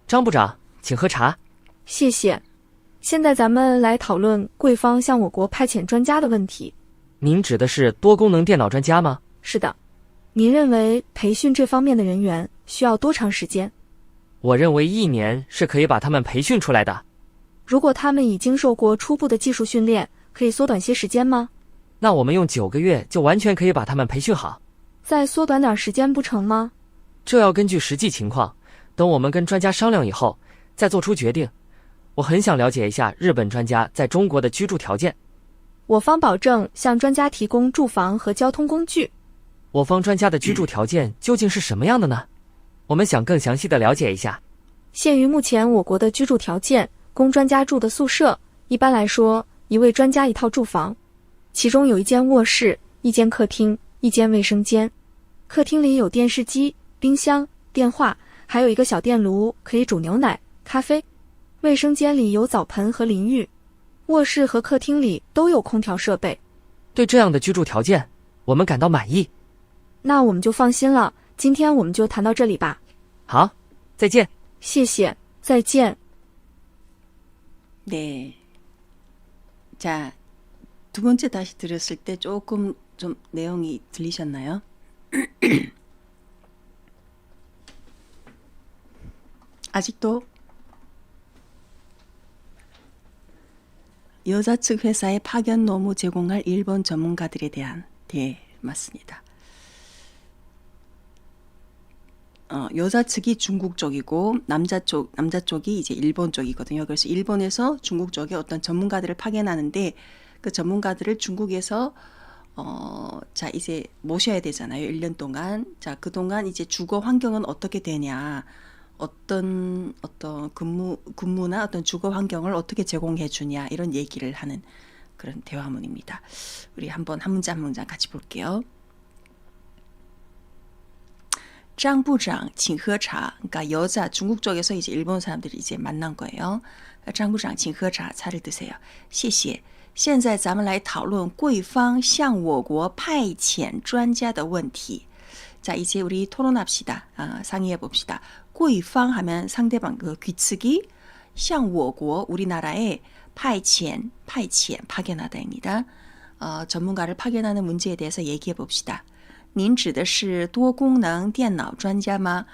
张部长，请喝茶。谢谢。现在咱们来讨论贵方向我国派遣专家的问题。您指的是多功能电脑专家吗？是的。您认为培训这方面的人员需要多长时间？我认为1年是可以把他们培训出来的。如果他们已经受过初步的技术训练，可以缩短些时间吗？那我们用9个月就完全可以把他们培训好。再缩短点时间不成吗？这要根据实际情况，等我们跟专家商量以后，再做出决定。我很想了解一下日本专家在中国的居住条件。我方保证向专家提供住房和交通工具。我方专家的居住条件究竟是什么样的呢？我们想更详细的了解一下。限于目前我国的居住条件，供专家住的宿舍，一般来说，1位专家1套住房，其中有1间卧室、1间客厅、1间卫生间。客厅里有电视机、冰箱、电话，还有1个小电炉，可以煮牛奶、咖啡。卫生间里有澡盆和淋浴。卧室和客厅里都有空调设备。对这样的居住条件，我们感到满意。那我们就放心了。今天我们就談到这里吧。好，再见。谢谢，再见。 네. 자, 두 번째 다시 들었을 때 조금 좀 내용이 들리셨나요? 아직도 여자 측 회사에 파견 노무 제공할 일본 전문가들에 대한 맞습니다. 여자 측이 중국 쪽이고 남자 쪽이 이제 일본 쪽이거든요. 그래서 일본에서 중국 쪽에 어떤 전문가들을 파견하는데 그 전문가들을 중국에서 자 이제 모셔야 되잖아요. 1년 동안. 자, 그동안 이제 주거 환경은 어떻게 되냐? 어떤 근무나 어떤 주거 환경을 어떻게 제공해 주냐? 이런 얘기를 하는 그런 대화문입니다. 우리 한번 한 문장 한 문장 같이 볼게요. 张部长请喝茶. 그러니까 여자 중국 쪽에서 이제 일본 사람들이 이제 만난 거예요. 张部长请喝茶. 차를 드세요. 谢谢. 现在咱们来讨论贵方向我国派遣专家的问题. 자, 이제 우리 토론합시다. 상의해 봅시다. 贵方 하면 상대방 그 귀측이 向我国 우리나라에 派遣 파견하다입니다. 전문가를 파견하는 문제에 대해서 얘기해 봅시다. 您指的是多功能电脑专家吗？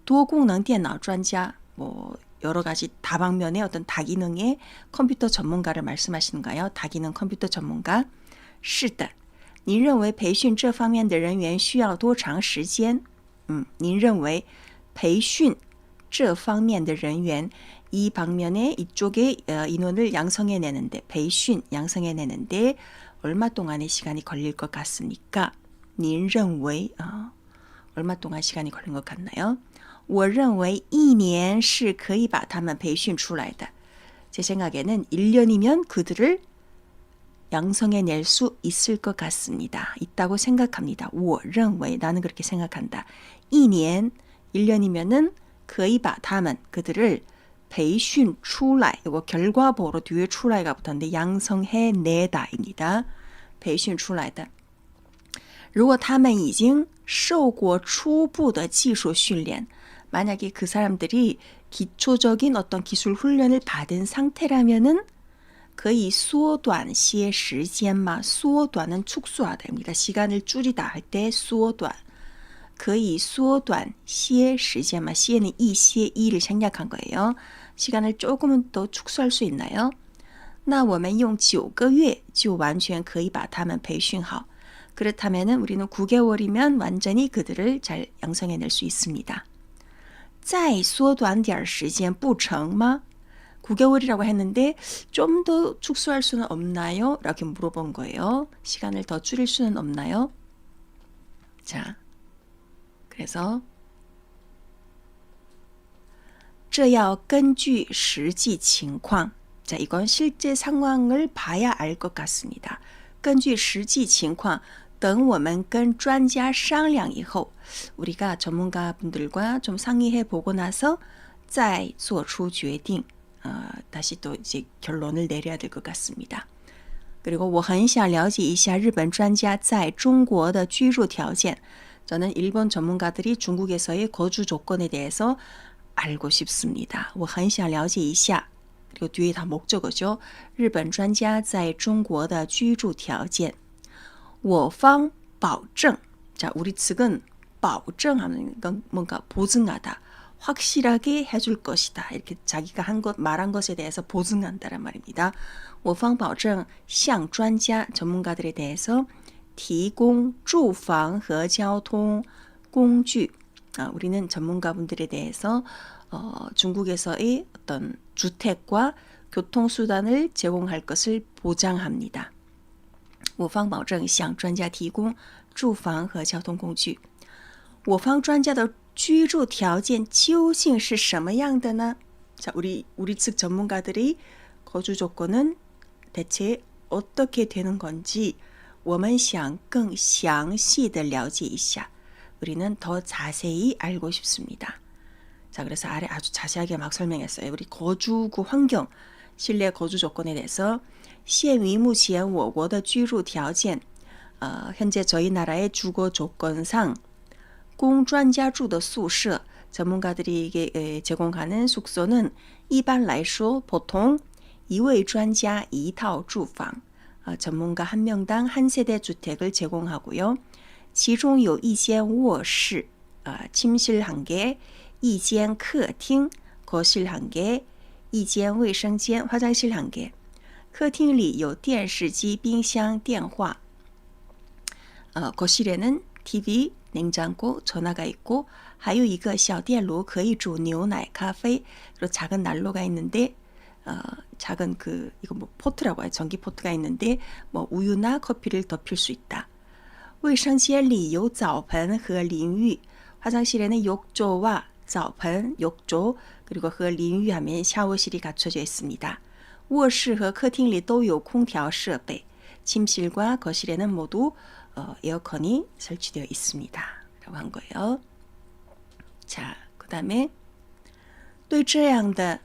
多功能电脑专家, 뭐 여러 가지 다방면의 어떤 다기능의 컴퓨터 전문가를 말씀하시는가요? 다기능 컴퓨터 전문가? 是的. 您认为培训这方面的人员需要多长时间？您认为培训这方面的人员 이 방면에 이쪽에 인원을 양성해내는데培训 양성해내는데 얼마 동안의 시간이 걸릴 것 같습니까? 您认为 얼마 동안 시간이 걸린 것 같나요? 我认为1年是可以把他们培训出来的. 제 생각에는 1년이면 그들을 양성해낼 수 있을 것 같습니다. 있다고 생각합니다. 我认为 나는 그렇게 생각한다. 1年 1년이면은 可以把他们 그들을 培训出来 이거 결과보로 뒤에 出来가 붙었는데 양성해내다입니다. 培训出来的. 如果他们已经受过初步的技术训练, 만약에 그 사람들이 기초적인 어떤 기술 훈련을 받은 상태라면은 可以缩短些时间吗? 缩短은 축소하다입니다. 시간을 줄이다 할 때 缩短. 可以缩短些时间吗? 些는 一些 이를 생략한 거예요. 시간을 조금은 더 축소할 수 있나요? 那我们用9个月就完全可以把他们培训好. 그렇다면 우리는 9개월이면 완전히 그들을 잘 양성해낼 수 있습니다. 再缩短点时间不成吗? 9개월이라고 했는데 좀 더 축소할 수는 없나요? 이렇게 물어본 거예요. 시간을 더 줄일 수는 없나요? 자, 그래서 这要根据实际情况. 자, 이건 실제 상황을 봐야 알 것 같습니다. 根据实际情况等我们跟专家商量以后 우리가 전문가분들과 좀 상의해 보고 나서 再做出决定 다시 또 이제 결론을 내려야 될 것 같습니다. 그리고 我很想了解一下日本专家在中国的居住条件. 저는 일본 전문가들이 중국에서의 거주 조건에 대해서 알고 싶습니다. 我很想了解一下. 그리고 뒤에 다 목적어죠. 日本专家在中国的居住条件.我方保证. 자, 우리 측은 保证 하는 건 뭔가 보증하다. 확실하게 해줄 것이다. 이렇게 자기가 한 것, 말한 것에 대해서 보증한다란 말입니다. 我方保证向专家 전문가들에 대해서 提供住房和交通工具. 우리는 전문가분들에 대해서 중국에서의 어떤 주택과 교통수단을 제공할 것을 보장합니다. 我方保证向专家提供住房和交通工具.我方专家的居住条件究竟是什么样的呢? 자, 우리 측 전문가들의 거주 조건은 대체 어떻게 되는 건지 我们想更详细的了解一下. 우리는 더 자세히 알고 싶습니다. 자, 그래서 아래 아주 자세하게 막 설명했어요. 우리 거주구 환경, 실내 거주 조건에 대해서 现于目前我国的居住条件, 현재 저희 나라의 주거 조건상 供专家住的宿舍, 전문가들에게 제공하는 숙소는 一般来说 보통 一位专家一套住房, 전문가 한 명당 한 세대 주택을 제공하고요. 其中有一间卧室, 침실 1개, 一间客厅, 거실 1개, 一间卫生间, 화장실 1개. 客厅里有电视机、冰箱、电话. 거실에는 TV, 냉장고, 전화가 있고, 还有一个小电炉可以煮牛奶, 咖啡. 그리고 작은 난로가 있는데, 작은 이거 뭐 포트라고 해요. 전기 포트가 있는데, 뭐 우유나 커피를 덮일 수 있다. 卫生间里有澡盆和淋浴. 화장실에는 욕조와 澡盆, 욕조, 그리고 和淋浴 하면 샤워실이 갖춰져 있습니다. 卧室和客厅里都有空调设备. 침실과 거실에는 모두 에어컨이 설치되어 있습니다. 라고 한 거예요. 자, 그 다음에 对这样的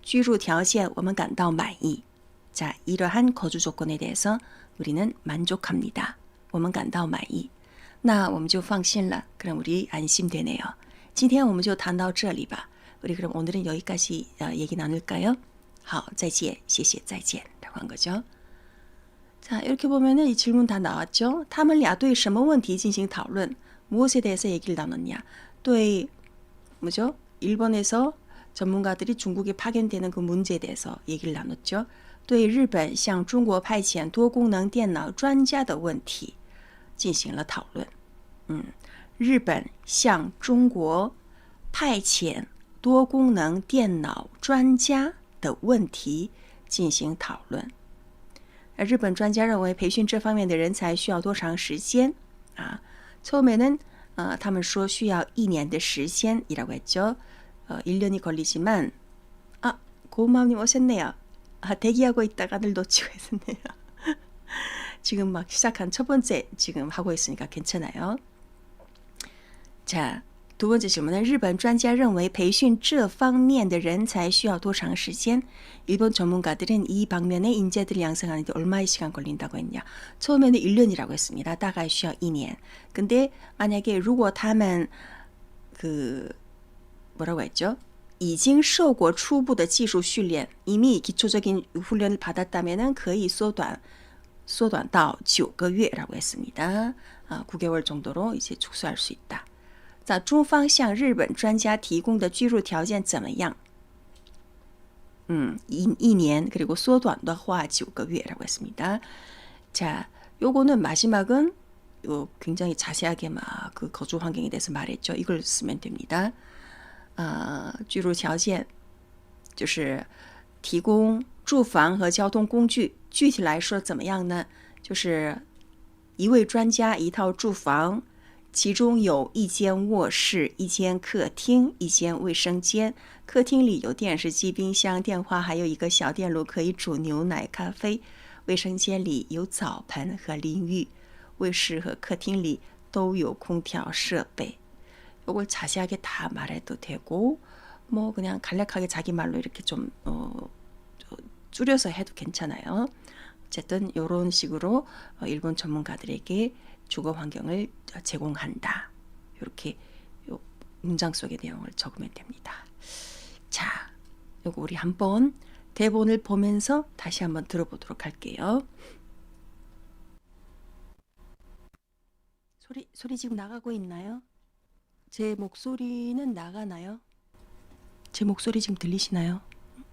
居住条件我们感到满意. 자, 이러한 거주 조건에 대해서 우리는 만족합니다. 我们感到满意. 那我们就放心了. 그럼 우리 안심되네요. 今天我们就谈到这里吧. 우리 그럼 오늘은 여기까지 얘기 나눌까요? 好,再见,谢谢,再见. 라고 한 거죠. 자, 이렇게 보면은 이 질문 다 나왔죠. 他们俩对什么问题进行讨论? 무엇에 대해서 얘기를 나눴냐? 对 뭐죠? 일본에서 전문가들이 중국에 파견되는 그 문제에 대해서 얘기를 나눴죠. 对日本向中国派遣多功能电脑专家的问题进行了讨论。日本向中国派遣多功能电脑专家的问题进行讨论。日本专家认为培训这方面的人才需要多长时间? 처음에는 他们说需要1年的时间이라고 했죠. 1년이 걸리지만 고마움님 오셨네요. 대기하고 있다가들 놓치고 있었네요. 지금 막 시작한 첫 번째 지금 하고 있으니까 괜찮아요. 자, 두 번째 질문은 日本专家认为培训这方面的人才需要多长时间? 일본 전문가들은 이 방면의 인재들을 양성하는데 얼마의 시간 걸린다고 했냐? 처음에는 1년이라고 했습니다. 大概需要1年. 근데 만약에 如果他们 뭐라고 했죠? 已经受过初步的技术训练, 이미 기초적인 훈련을 받았다면은 可以缩短到 9个月라고 했습니다. 9개월 정도로 이제 축소할 수 있다. 자, 中方向日本专家提供的居住条件怎么样? 1年 그리고 缩短的话 9个月라고 했습니다. 자, 요거는 마지막은 굉장히 자세하게 막 그 거주 환경에 대해서 말했죠. 이걸 쓰면 됩니다. 居住条件就是提供住房和交通工具。具体来说怎么样呢？就是一位专家一套住房，其中有1间卧室、1间客厅、1间卫生间。客厅里有电视机、冰箱、电话，还有一个小电炉可以煮牛奶、咖啡。卫生间里有澡盆和淋浴。卫室和客厅里都有空调设备。 이걸 자세하게 다 말해도 되고 뭐 그냥 간략하게 자기 말로 이렇게 좀 줄여서 해도 괜찮아요. 어쨌든 이런 식으로 일본 전문가들에게 주거 환경을 제공한다. 이렇게 문장 속의 내용을 적으면 됩니다. 자, 요거 우리 한번 대본을 보면서 다시 한번 들어보도록 할게요. 소리 지금 나가고 있나요? 제 목소리는 나가나요? 제 목소리 지금 들리시나요?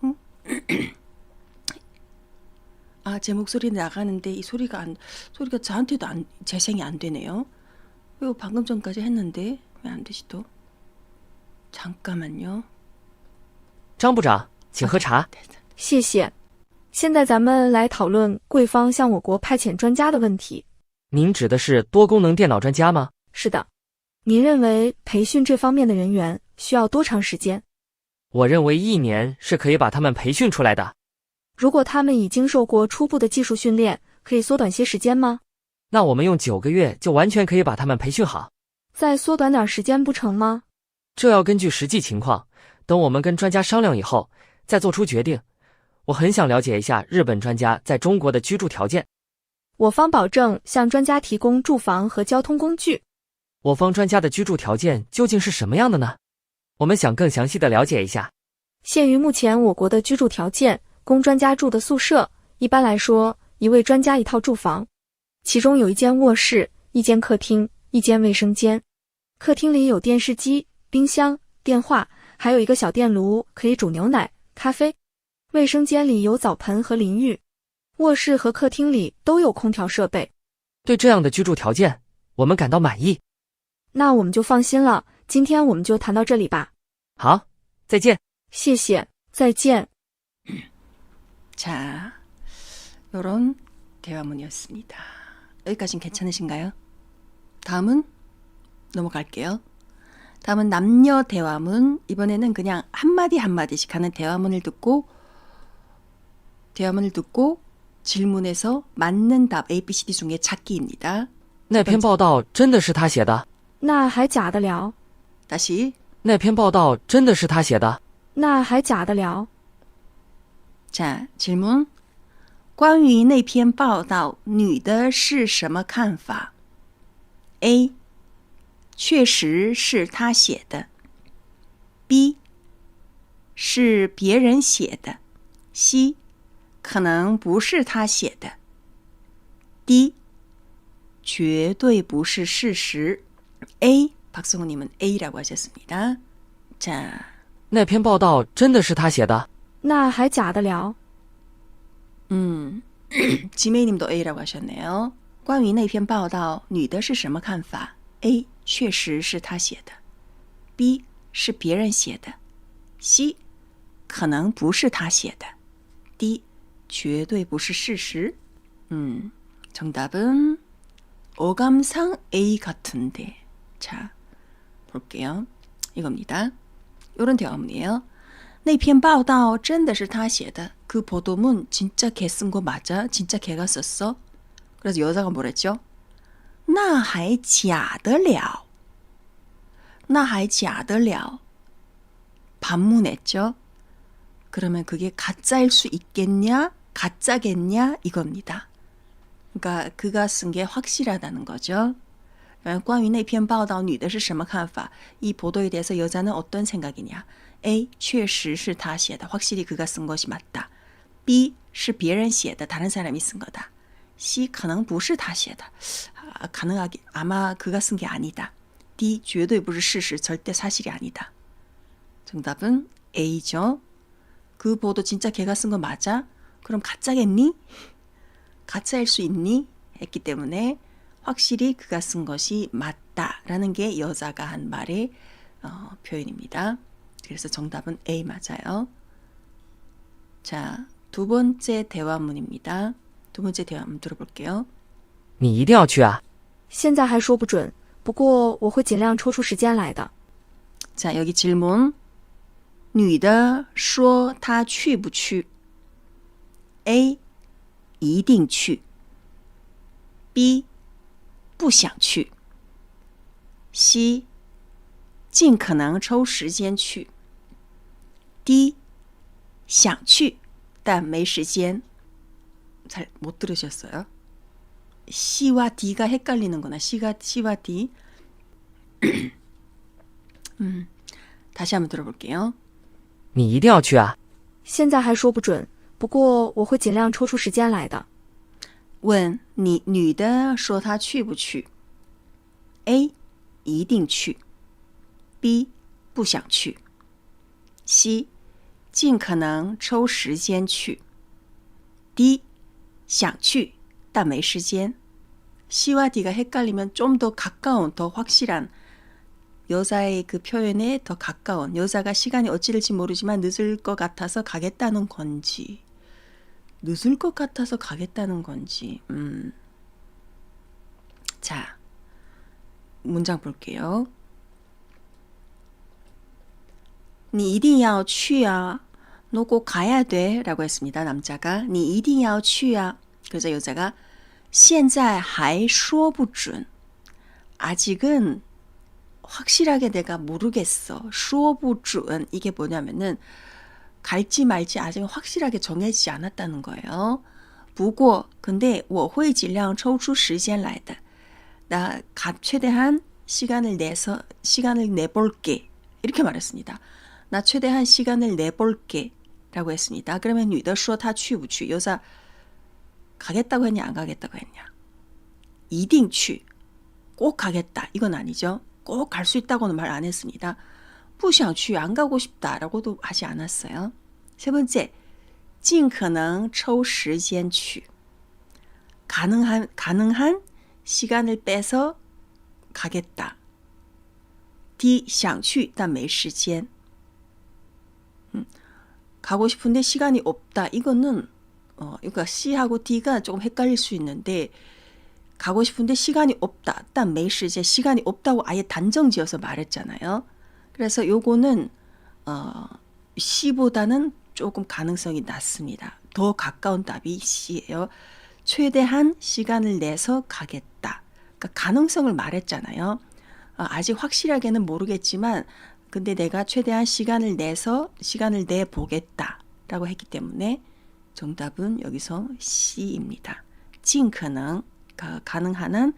응? 아, 제 목소리는 나가는데 이 소리가 저한테도 재생이 안 되네요. 이거 방금 전까지 했는데 왜 안 되지 또? 잠깐만요. 张部长，请喝茶。谢谢。现在咱们来讨论贵方向我国派遣专家的问题。您指的是多功能电脑专家吗？是的，您认为培训这方面的人员需要多长时间？我认为1年是可以把他们培训出来的。如果他们已经受过初步的技术训练，可以缩短些时间吗？那我们用9个月就完全可以把他们培训好。再缩短点时间不成吗？这要根据实际情况，等我们跟专家商量以后，再做出决定。我很想了解一下日本专家在中国的居住条件。我方保证向专家提供住房和交通工具。我方专家的居住条件究竟是什么样的呢？我们想更详细的了解一下。限于目前我国的居住条件，供专家住的宿舍，一般来说，1位专家1套住房，其中有1间卧室、1间客厅、1间卫生间。客厅里有电视机、冰箱、电话，还有一个小电炉，可以煮牛奶、咖啡。卫生间里有澡盆和淋浴。卧室和客厅里都有空调设备。对这样的居住条件，我们感到满意。那我们就放心了。今天我们就谈到这里吧。好，再见。谢谢，再见。 자, 요런 대화문이었습니다. 여기까지는 괜찮으신가요? 다음은 넘어갈게요. 다음은 남녀 대화문. 이번에는 그냥 한마디 한마디씩 하는 대화문을 듣고 질문에서 맞는 답 ABCD 중에 찾기입니다. 那篇报道真的是他写的？那还假的了？ 다시. 那篇报道真的是他写的？那还假的了？ 자, 질문. 关于那篇报道，女的是什么看法？ A. 确实是他写的。 B. 是别人写的。 C. 可能不是他写的。 D. 绝对不是事实。 A. 박성우님은 A라고 하셨습니다. 자, 那篇报道真的是他写的？那还假的了？ 지메이님도 A라고 하셨네요. 关于那篇报道，女的是什么看法？ A. 确实是他写的。 B. 是别人写的。 C. 可能不是他写的。 D. 绝对不是事实。 정답은 어감상 A 같은데. 자, 볼게요. 이겁니다. 이런 대화문이에요. 那篇报道真的是他写的. 그 보도문 진짜 걔 쓴 거 맞아? 진짜 걔가 썼어? 그래서 여자가 뭐랬죠? 那还假得了. 那还假得了. 반문했죠? 그러면 그게 가짜일 수 있겠냐? 가짜겠냐? 이겁니다. 그러니까 그가 쓴 게 확실하다는 거죠. 关于那篇报道女的是什么看法? 이 보도에 대해서 여자는 어떤 생각이냐? A. 确实是他写的. 확실히 그가 쓴 것이 맞다. B. 是别人写的. 다른 사람이 쓴 거다. C. 可能不是他写的. 가능하게 아마 그가 쓴 게 아니다. D. 绝对不是事实. 절대 사실이 아니다. 정답은 A죠. 그 보도 진짜 걔가 쓴 거 맞아? 그럼 가짜겠니? 가짜일 수 있니? 했기 때문에 확실히 그가 쓴 것이 맞다라는 게 여자가 한 말의 표현입니다. 그래서 정답은 A 맞아요. 자, 두 번째 대화문입니다. 두 번째 대화문 들어볼게요. 你一定要去啊？现在还说不准，不过我会尽量抽出时间来的。 자, 여기 질문. 女的说她去不去? A. 一定去. B. 不想去. C. 尽可能抽时间去. D. 想去但没时间. 잘 못 들으셨어요? C와 D가 헷갈리는구나. C와 D. 다시 한번 들어볼게요. 你一定要去啊！现在还说不准，不过我会尽量抽出时间来的。问你女的说她去不去 ？A. 一定去 B. 不想去 C. 尽可能抽时间去 D. 想去但没时间 C와 D가 헷갈리면 좀 더 가까운, 더 확실한 여자의 그 표현에 더 가까운 여자가 시간이 어찌 될지 모르지만 늦을 것 같아서 가겠다는 건지 늦을 것 같아서 가겠다는 건지 자, 문장 볼게요. 你一定要去啊 너 꼭 가야 돼 라고 했습니다. 남자가 你一定要去啊 그래서 여자가 现在还说不准 아직은 확실하게 내가 모르겠어. 说不准 이게 뭐냐면은 갈지 말지 아직 확실하게 정해지지 않았다는 거예요. 不过 근데 我会尽量抽出时间来的. 나 최대한 시간을 내볼게. 이렇게 말했습니다. 나 최대한 시간을 내볼게 라고 했습니다. 그러면 女的说她去不去 여자 가겠다고 했냐 안 가겠다고 했냐. 一定去 꼭 가겠다 이건 아니죠. 꼭 갈 수 있다고는 말 안 했습니다. 不想去 안 가고 싶다라고도 하지 않았어요. 세 번째 尽可能抽时间去 가능한 시간을 빼서 가겠다. D 想去但没时间 가고 싶은데 시간이 없다. 이거는 그러니까 C하고 D가 조금 헷갈릴 수 있는데 가고 싶은데 시간이 없다. 딱 메시지에 시간이 없다고 아예 단정지어서 말했잖아요. 그래서 요거는 C보다는 조금 가능성이 낮습니다. 더 가까운 답이 C예요. 최대한 시간을 내서 가겠다. 그러니까 가능성을 말했잖아요. 아직 확실하게는 모르겠지만 근데 내가 최대한 시간을 내보겠다 라고 했기 때문에 정답은 여기서 C입니다. 尽可能 가능한 한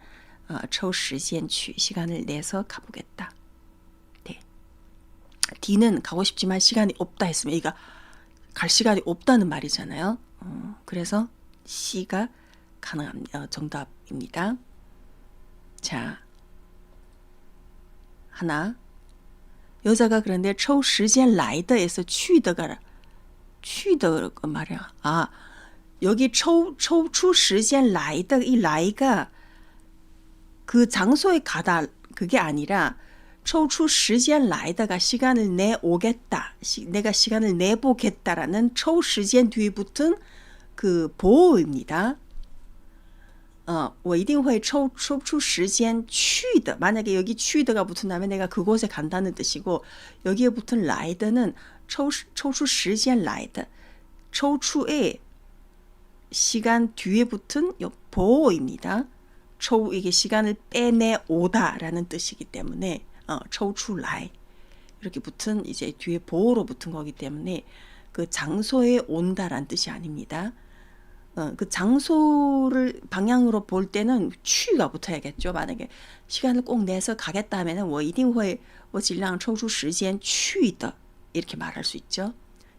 抽时间去 시간을 내서 가보겠다. 네. D는 가고 싶지만 시간이 없다 했으면 얘가 갈 시간이 없다는 말이잖아요. 그래서 C가 가능합니다. 정답입니다. 자, 하나 여자가 그런데 抽时间来的에서 去的말이야. 여기 抽出时间来的이来가 그 장소에 가다 그게 아니라 抽出时间来的가 시간을 내오겠다. 내가 시간을 내보겠다라는 抽时间뒤에 붙은 그 보호입니다. 我一定会抽出时间去的 만약에 여기 去的가 붙은다면 내가 그곳에 간다는 뜻이고 여기에 붙은 来的는 抽出时间来的 抽出의 시간 뒤에 붙은 보호입니다. 이게 시간을 빼내오다라는 뜻이기 때문에 抽出来 이렇게 붙은 이제 뒤에 보호로 붙은 거기 때문에 그 장소에 온다라는 뜻이 아닙니다. 그 장소를 방향으로 볼 때는 去가 붙어야겠죠. 만약에 시간을 꼭 내서 가겠다 하면은 我一定会我尽量抽出时间去的 이렇게 말할 수 있죠.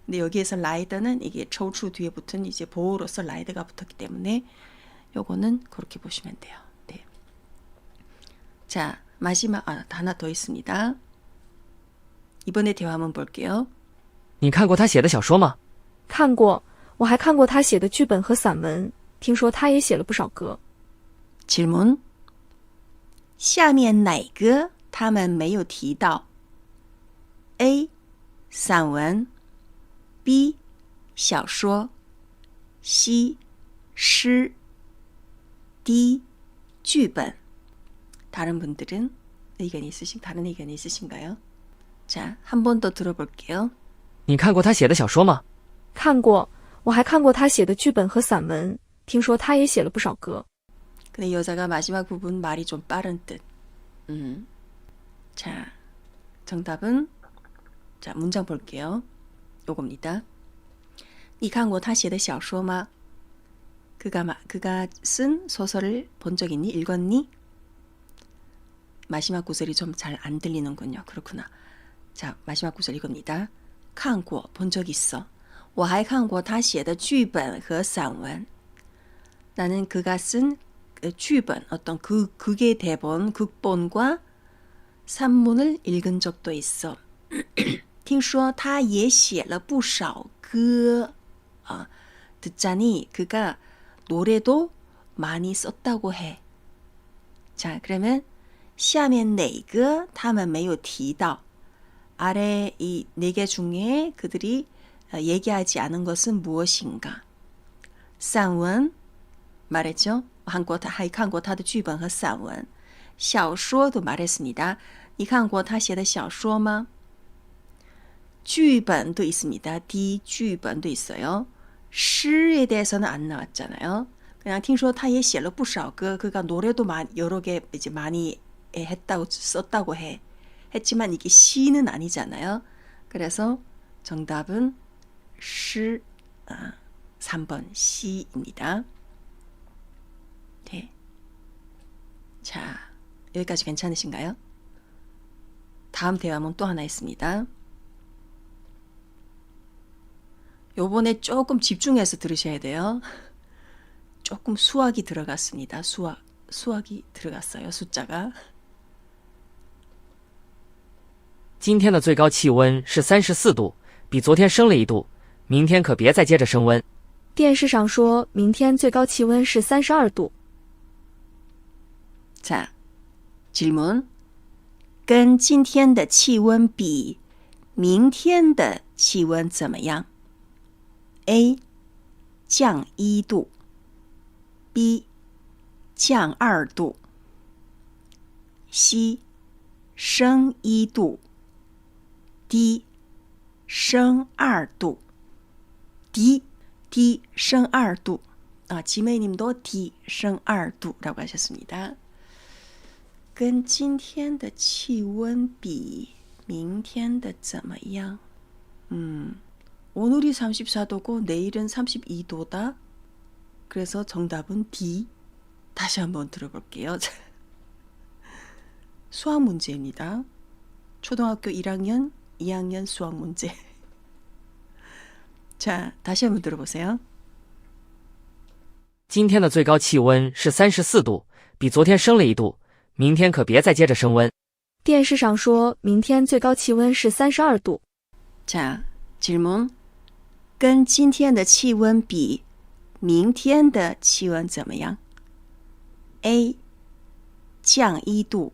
근데 여기에서 라이더는 이게 抽出 뒤에 붙은 이제 보호로서 라이더가 붙었기 때문에 요거는 그렇게 보시면 돼요. 네. 자, 마지막 하나 더 있습니다. 이번에 대화 한번 볼게요. 你看过他写的小说吗？看过，我还看过他写的剧本和散文，听说他也写了不少歌。 질문 下面哪个他们没有提到 A 散文 B 小说 C 诗 D 剧本 다른 분들은 다른 의견이 있으신가요? 자, 한 번 더 들어볼게요. 你看过他写的小说吗？看过，我还看过他写的剧本和散文，听说他也写了不少歌。 근데 여자가 마지막 부분 말이 좀 빠른 뜻. 자, 정답은 자, 문장 볼게요. 요겁니다. 你看过他写的小说吗? 그가 쓴 소설을 본 적 있니? 읽었니? 마지막 구절이 좀 잘 안 들리는군요. 그렇구나. 자, 마지막 구절 이겁니다. 看过 본 적 있어. 我还看过他写的剧本和散文. 나는 그가 쓴剧本 어떤 극의 대본, 극본과 산문을 읽은 적도 있어. 听说他也写了不少歌. 듣자니 그가 노래도 많이 썼다고 해. 자, 그러면 下面哪个他们没有提到? 아래 이 네 개 중에 그들이 얘기하지 않은 것은 무엇인가? 散文 말했죠. 看过他的剧本和散文. 小说도 말했습니다. 你看过他写的小说吗? 剧本도 있습니다. 디剧本도 있어요. 시에 대해서는 안 나왔잖아요. 그냥 听说他也写了不少歌. 그가 노래도 여러 개 이제 많이 썼다고 해. 했지만 이게 시는 아니잖아요. 그래서 정답은 시 3번 시입니다. 네. 자, 여기까지 괜찮으신가요? 다음 대화문 또 하나 있습니다. 요번에 조금 집중해서 들으셔야 돼요. 조금 수학이 들어갔습니다. 수학이 들어갔어요. 숫자가. 今天的最高气温是34度，比昨天升了1度，明天可别再接着升温。电视上说明天最高气温是32度。 자, 질문. 跟今天的气温比，明天的气温怎么样？ A. 降1度 B. 降2度 C. 升1度 D. 升2度 D 升2度 지메이님도 D 升2度라고 하셨습니다. 跟今天的气温比明天的怎么样? 오늘이 34도고 내일은 32도다. 그래서 정답은 D. 다시 한번 들어볼게요. 수학 문제입니다. 초등학교 1학년, 2학년 수학 문제. 자, 다시 한번 들어보세요. 今天的最高气温是34度，比昨天升了1度，明天可别再接着升温。电视上说明天最高气温是32度。 자, 질문. 跟今天的气温比明天的气温怎么样? A. 降1度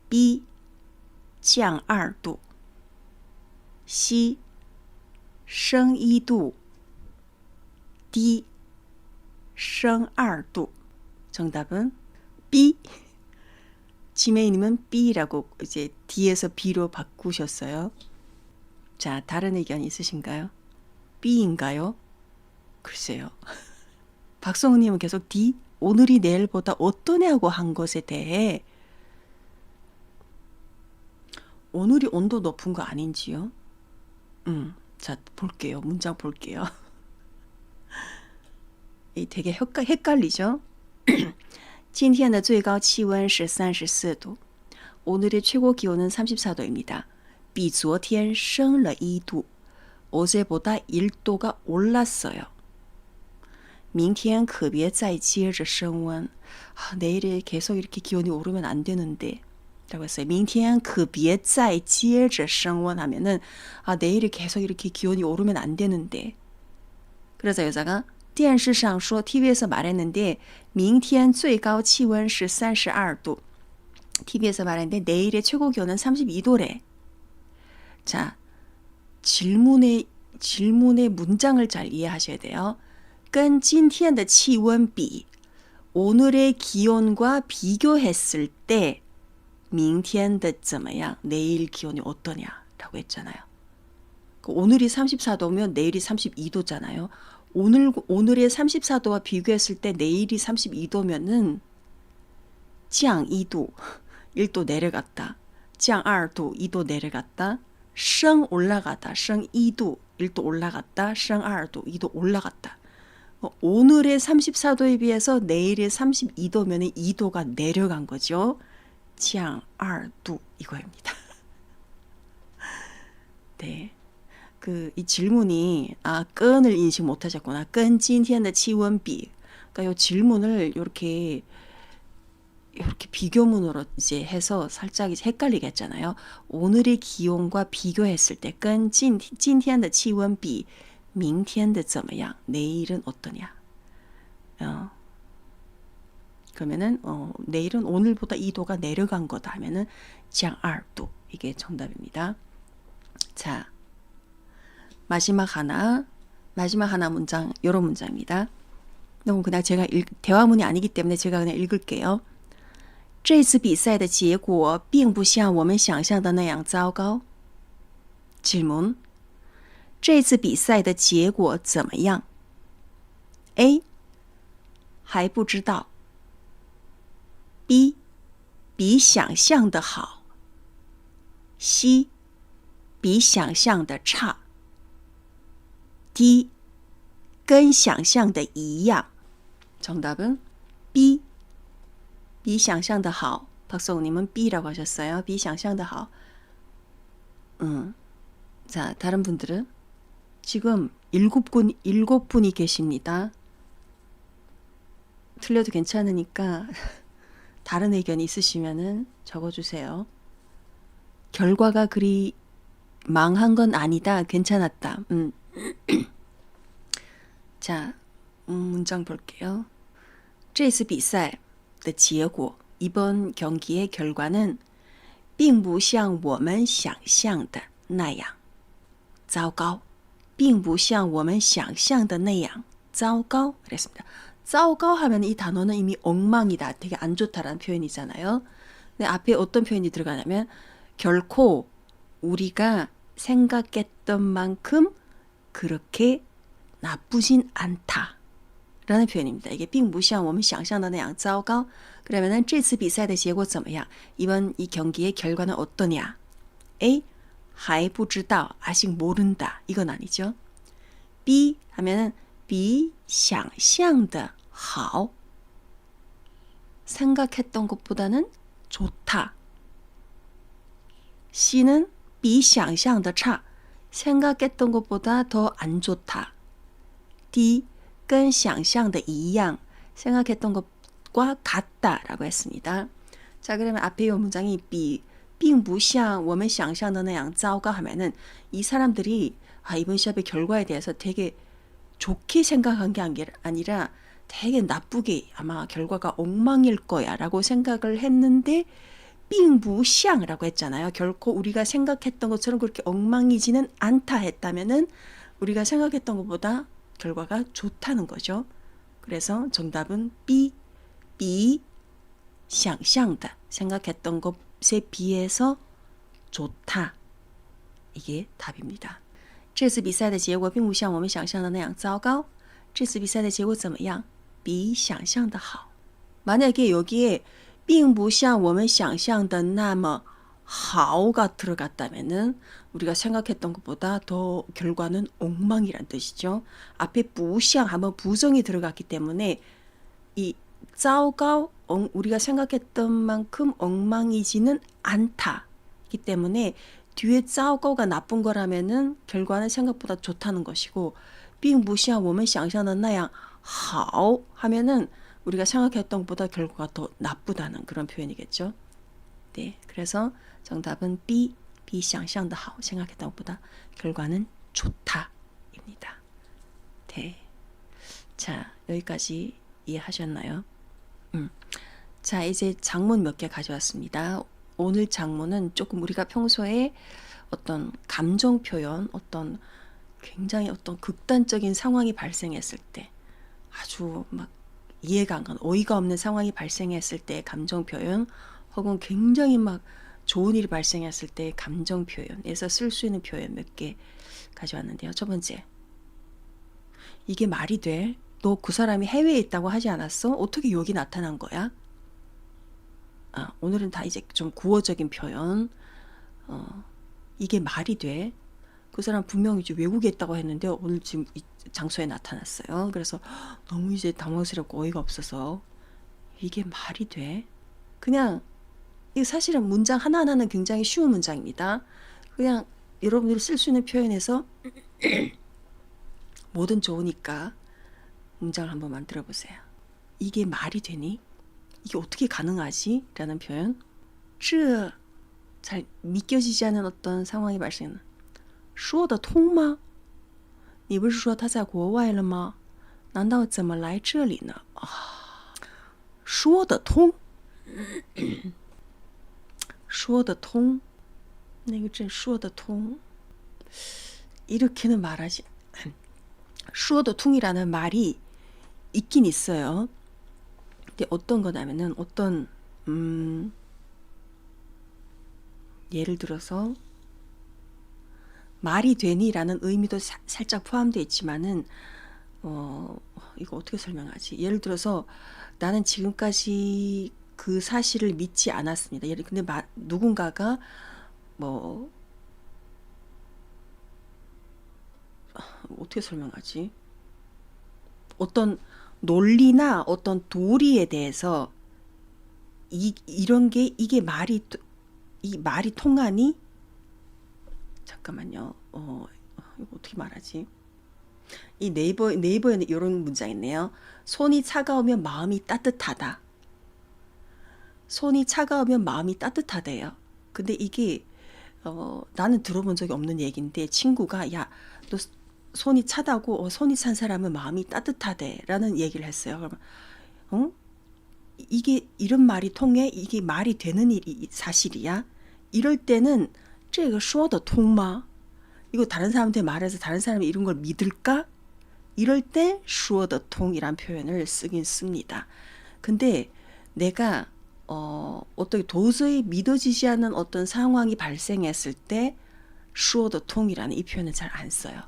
B. 降2度 C. 升1度 D. 升2度 정답은 B. 지메이님은 B라고 이제 D에서 B로 바꾸셨어요. 자, 다른 의견 있으신가요? B인가요? 글쎄요. 박성우님은 계속 D. 오늘이 내일보다 어떠냐고 한 것에 대해 오늘이 온도 높은 거 아닌지요? 자, 볼게요. 문장 볼게요. 되게 헷갈리죠? 今天的最高气温是34度. 오늘의 최고 기온은 34도입니다. 比昨天升了1度. 어제보다 1도가 올랐어요. 明天可别再接着升温. 내일에 계속 이렇게 기온이 오르면 안 되는데 라고 했어요. 明天可别再接着升温 하면은 내일에 계속 이렇게 기온이 오르면 안 되는데. 그래서 여자가 电视上说 TV에서 말했는데 明天最高气温是32度. TV에서 말했는데 내일의 최고 기온은 32도래. 자, 질문의 문장을 잘 이해하셔야 돼요. 跟今天的气温比 오늘의 기온과 비교했을 때 明天的怎么样? 내일 기온이 어떠냐라고 했잖아요. 오늘이 34도면 내일이 32도잖아요. 오늘의 34도와 비교했을 때 내일이 32도면은 降 2도, 1도 내려갔다. 降 2도, 2도 내려갔다. 升 올라가다. 升 2도, 1도 올라갔다. 升 2도, 2도 올라갔다. 오늘의 34도에 비해서 내일의 32도면 2도가 내려간 거죠. 降 2도 이거입니다. 네. 이 질문이, 끈을 인식 못 하셨구나. 끈今天的气温比. 그러니까 이 질문을 이렇게 비교문으로 이제 해서 살짝 이제 헷갈리게 했잖아요. 오늘의 기온과 비교했을 때, 跟今天的气温比明天的怎么样? 내일은 어떠냐? 그러면은 내일은 오늘보다 2도가 내려간 거다 하면은 降2도. 이게 정답입니다. 자, 마지막 하나 문장, 요런 문장입니다. 너무 그냥 제가 대화문이 아니기 때문에 제가 그냥 읽을게요. 这次比赛的结果并不像我们想象的那样糟糕. 질문. 这次比赛的结果怎么样? A. 还不知道. B. 比想象的好. C. 比想象的差. D. 跟想象的一样. 정답은 B. 比想象的好. 박성우님은 B라고 하셨어요. 比想象的好. 자, 다른 분들은 지금 7분이 계십니다. 틀려도 괜찮으니까 다른 의견 있으시면은 적어주세요. 결과가 그리 망한 건 아니다. 괜찮았다. 자, 문장 볼게요. 这次比赛的结果, 이번 경기의 결과는 并不像我们想象的那样糟糕. 并不像我们想象的那样糟糕. 그랬습니다. 糟糕 하면 이 단어는 이미 엉망이다, 되게 안 좋다라는 표현이잖아요. 근데 앞에 어떤 표현이 들어가냐면 결코 우리가 생각했던 만큼 그렇게 나쁘진 않다 라는 표현입니다. 이게 并不像我们想象的那样糟糕. 그러면은 这次比赛的结果怎么样? 이번 이 경기의 결과는 어떠냐? A. 还不知道, 아직 모른다. 이건 아니죠. B 하면은 比想象的好, 생각했던 것보다는 좋다. C는 比想象的差, 생각했던 것보다 더 안 좋다. D. 跟想象的一样, 생각했던 것과 같다라고 했습니다. 자, 그러면 앞에 이 문장이 并不像我们想象的那样糟糕 하면은 이 사람들이 이번 시합의 결과에 대해서 되게 좋게 생각한 게 아니라 되게 나쁘게 아마 결과가 엉망일 거야 라고 생각을 했는데 并不像라고 했잖아요. 결코 우리가 생각했던 것처럼 그렇게 엉망이지는 않다 했다면은 우리가 생각했던 것보다 결과가 좋다는 거죠. 그래서 정답은 B. 比想象的, 생각했던 것에 비해서 좋다. 이게 답입니다. 这次比赛的结果并不像我们想象的那样糟糕. 这次比赛的结果怎么样? 比想象的好. 만약에 여기에 并不像我们想象的那么好가 들어갔다면은 우리가 생각했던 것보다 더 결과는 엉망이란 뜻이죠. 앞에 不像 하면 부정이 들어갔기 때문에 이 糟糕 우리가 생각했던 만큼 엉망이지는 않다이기 때문에 뒤에 糟糕가 나쁜 거라면은 결과는 생각보다 좋다는 것이고 并不像我们想象的那样好 하면은 우리가 생각했던 것보다 결과가 더 나쁘다는 그런 표현이겠죠. 네, 그래서 정답은 B. 比想象的好, 생각했던 것보다 결과는 좋다입니다. 네, 자, 여기까지 이해하셨나요? 자, 이제 장문 몇 개 가져왔습니다. 오늘 장문은 조금 우리가 평소에 어떤 감정 표현, 어떤 굉장히 어떤 극단적인 상황이 발생했을 때 아주 막 이해가 안 가는 어이가 없는 상황이 발생했을 때 감정 표현, 혹은 굉장히 막 좋은 일이 발생했을 때 감정 표현에서 쓸 수 있는 표현 몇 개 가져왔는데요. 첫 번째, 이게 말이 돼? 너 그 사람이 해외에 있다고 하지 않았어? 어떻게 여기 나타난 거야? 오늘은 다 이제 좀 구어적인 표현. 이게 말이 돼? 그 사람 분명히 이제 외국에 있다고 했는데 오늘 지금 이 장소에 나타났어요. 그래서 너무 이제 당황스럽고 어이가 없어서 이게 말이 돼? 그냥 이 사실은 문장 하나하나는 굉장히 쉬운 문장입니다. 그냥 여러분들이 쓸 수 있는 표현에서 뭐든 좋으니까 문장을 한번 만들어 보세요. 이게 말이 되니? 이게 어떻게 가능하지? 라는 표현. 这 잘 믿겨지지 않은 어떤 상황이 발생은 说得通吗?你不是说他在国外了吗?难道怎么来这里呢?说得通说得通那个真说得通 이렇게는 말하지 说得通이라는 말이 있긴 있어요. 근데 어떤 거냐면은 어떤 예를 들어서 말이 되니라는 의미도 살짝 포함되어 있지만은 이거 어떻게 설명하지? 예를 들어서 나는 지금까지 그 사실을 믿지 않았습니다. 근데 누군가가 뭐 어떻게 설명하지? 어떤 논리나 어떤 도리에 대해서 이런 게 이게 말이 통하니? 잠깐만요. 이거 어떻게 말하지? 이 네이버에는 이런 문장 있네요. 손이 차가우면 마음이 따뜻하다. 손이 차가우면 마음이 따뜻하대요. 근데 이게 나는 들어본 적이 없는 얘기인데 친구가 야, 너 손이 차다고 손이 찬 사람은 마음이 따뜻하대 라는 얘기를 했어요. 그러면 이게 이런 말이 통해? 이게 말이 되는 사실이야? 이럴 때는 这个说得通吗? 이거 다른 사람한테 말해서 다른 사람이 이런 걸 믿을까? 이럴 때 说得通이란 표현을 쓰긴 씁니다. 근데 내가 어떻게 도저히 믿어지지 않는 어떤 상황이 발생했을 때 说得通이라는 이 표현을 잘 안 써요.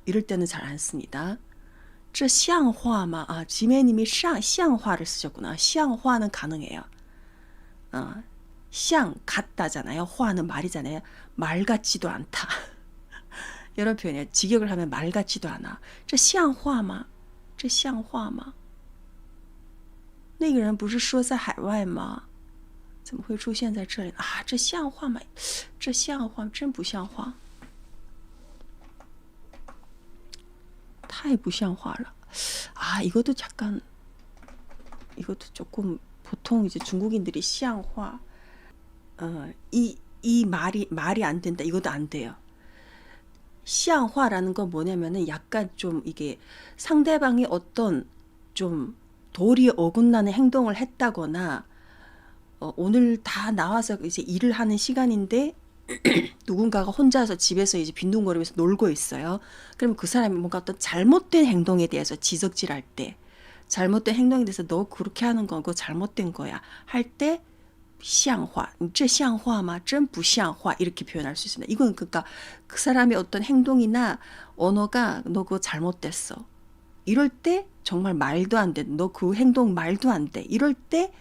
이럴 때는 잘 안 씁니다. 这像话吗? 지매님이 像话를 쓰셨구나. 像话는 가능해요. 像 같다잖아요. 화는 말이잖아요. 말 같지도 않다. 이런 표현이에요. 직역을 하면 말 같지도 않아. 这像话吗?这像话吗?那个人不是说在海外吗?怎么会出现在这里?这像话吗?这像话真不像话. 太不像话了. 이것도 약간 이것도 조금 보통 이제 중국인들이 像话 이 말이 안 된다. 이것도 안 돼요. 像话라는 건 뭐냐면은 약간 좀 이게 상대방이 어떤 좀 도리에 어긋나는 행동을 했다거나 오늘 다 나와서 이제 일을 하는 시간인데 누군가가 혼자서 집에서 이제 빈둥거리면서 놀고 있어요. 그러면 그 사람이 뭔가 어떤 잘못된 행동에 대해서 지적질할 때 잘못된 행동에 대해서 너 그렇게 하는 건 그거 잘못된 거야 할 때 像话,这像话吗?真不像话 이렇게 표현할 수 있습니다. 이건 그러니까 그 사람의 어떤 행동이나 언어가 너 그거 잘못됐어. 이럴 때 정말 말도 안 돼. 너 그 행동 말도 안 돼. 이럴 때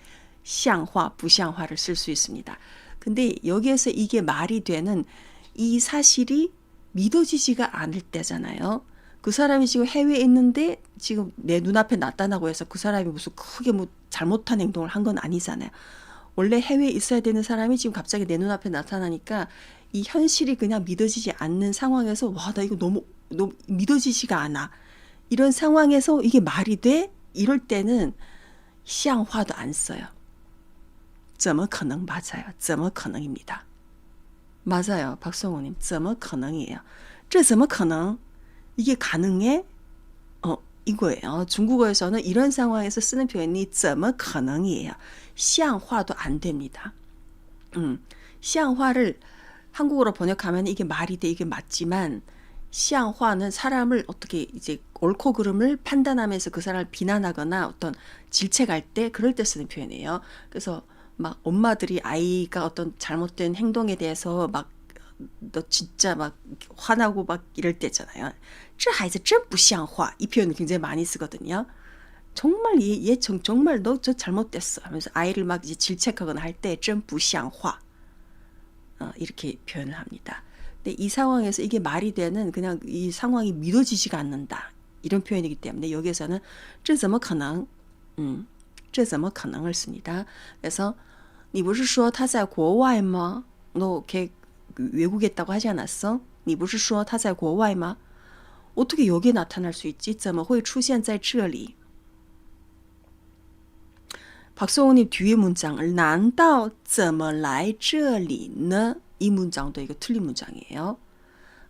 像话,不像话를 쓸 수 있습니다. 근데 여기에서 이게 말이 되는 이 사실이 믿어지지가 않을 때잖아요. 그 사람이 지금 해외에 있는데 지금 내 눈앞에 나타나고 해서 그 사람이 무슨 크게 뭐 잘못한 행동을 한 건 아니잖아요. 원래 해외에 있어야 되는 사람이 지금 갑자기 내 눈앞에 나타나니까 이 현실이 그냥 믿어지지 않는 상황에서 와, 나 이거 너무 믿어지지가 않아. 이런 상황에서 이게 말이 돼? 이럴 때는 像话도 안 써요. 怎么可能 맞아요. 怎么可能입니다. 맞아요. 박성호님. 怎么可能이에요. 这怎么可能? 이게 가능해? 이거예요. 중국어에서는 이런 상황에서 쓰는 표현이 怎么可能이에요. 像话도 안 됩니다. 像话를 한국어로 번역하면 이게 말이 돼, 이게 맞지만 像话는 사람을 어떻게 이제 옳고 그름을 판단하면서 그 사람을 비난하거나 어떤 질책할 때 그럴 때 쓰는 표현이에요. 그래서 막 엄마들이 아이가 어떤 잘못된 행동에 대해서 막 너 진짜 막 화나고 막 이럴 때 있잖아요. 这孩子真不像话. 이 표현을 굉장히 많이 쓰거든요. 정말 얘 정말 너 저 잘못됐어 하면서 아이를 막 이제 질책하거나 할 때 真不像话. 이렇게 표현을 합니다. 근데 이 상황에서 이게 말이 되는 그냥 이 상황이 믿어지지가 않는다. 이런 표현이기 때문에 여기에서는 这怎么可能? 这怎么可能을 씁니다. 그래서 你不是说他在国外吗? 너 걔 외국에 있다고 하지 않았어? 你不是说他在国外吗? 어떻게 여기에 나타날 수 있지? 怎么会出现在这里? 박성호님 뒤에 문장을 难道怎么来这里呢? 이 문장도 이거 틀린 문장이에요.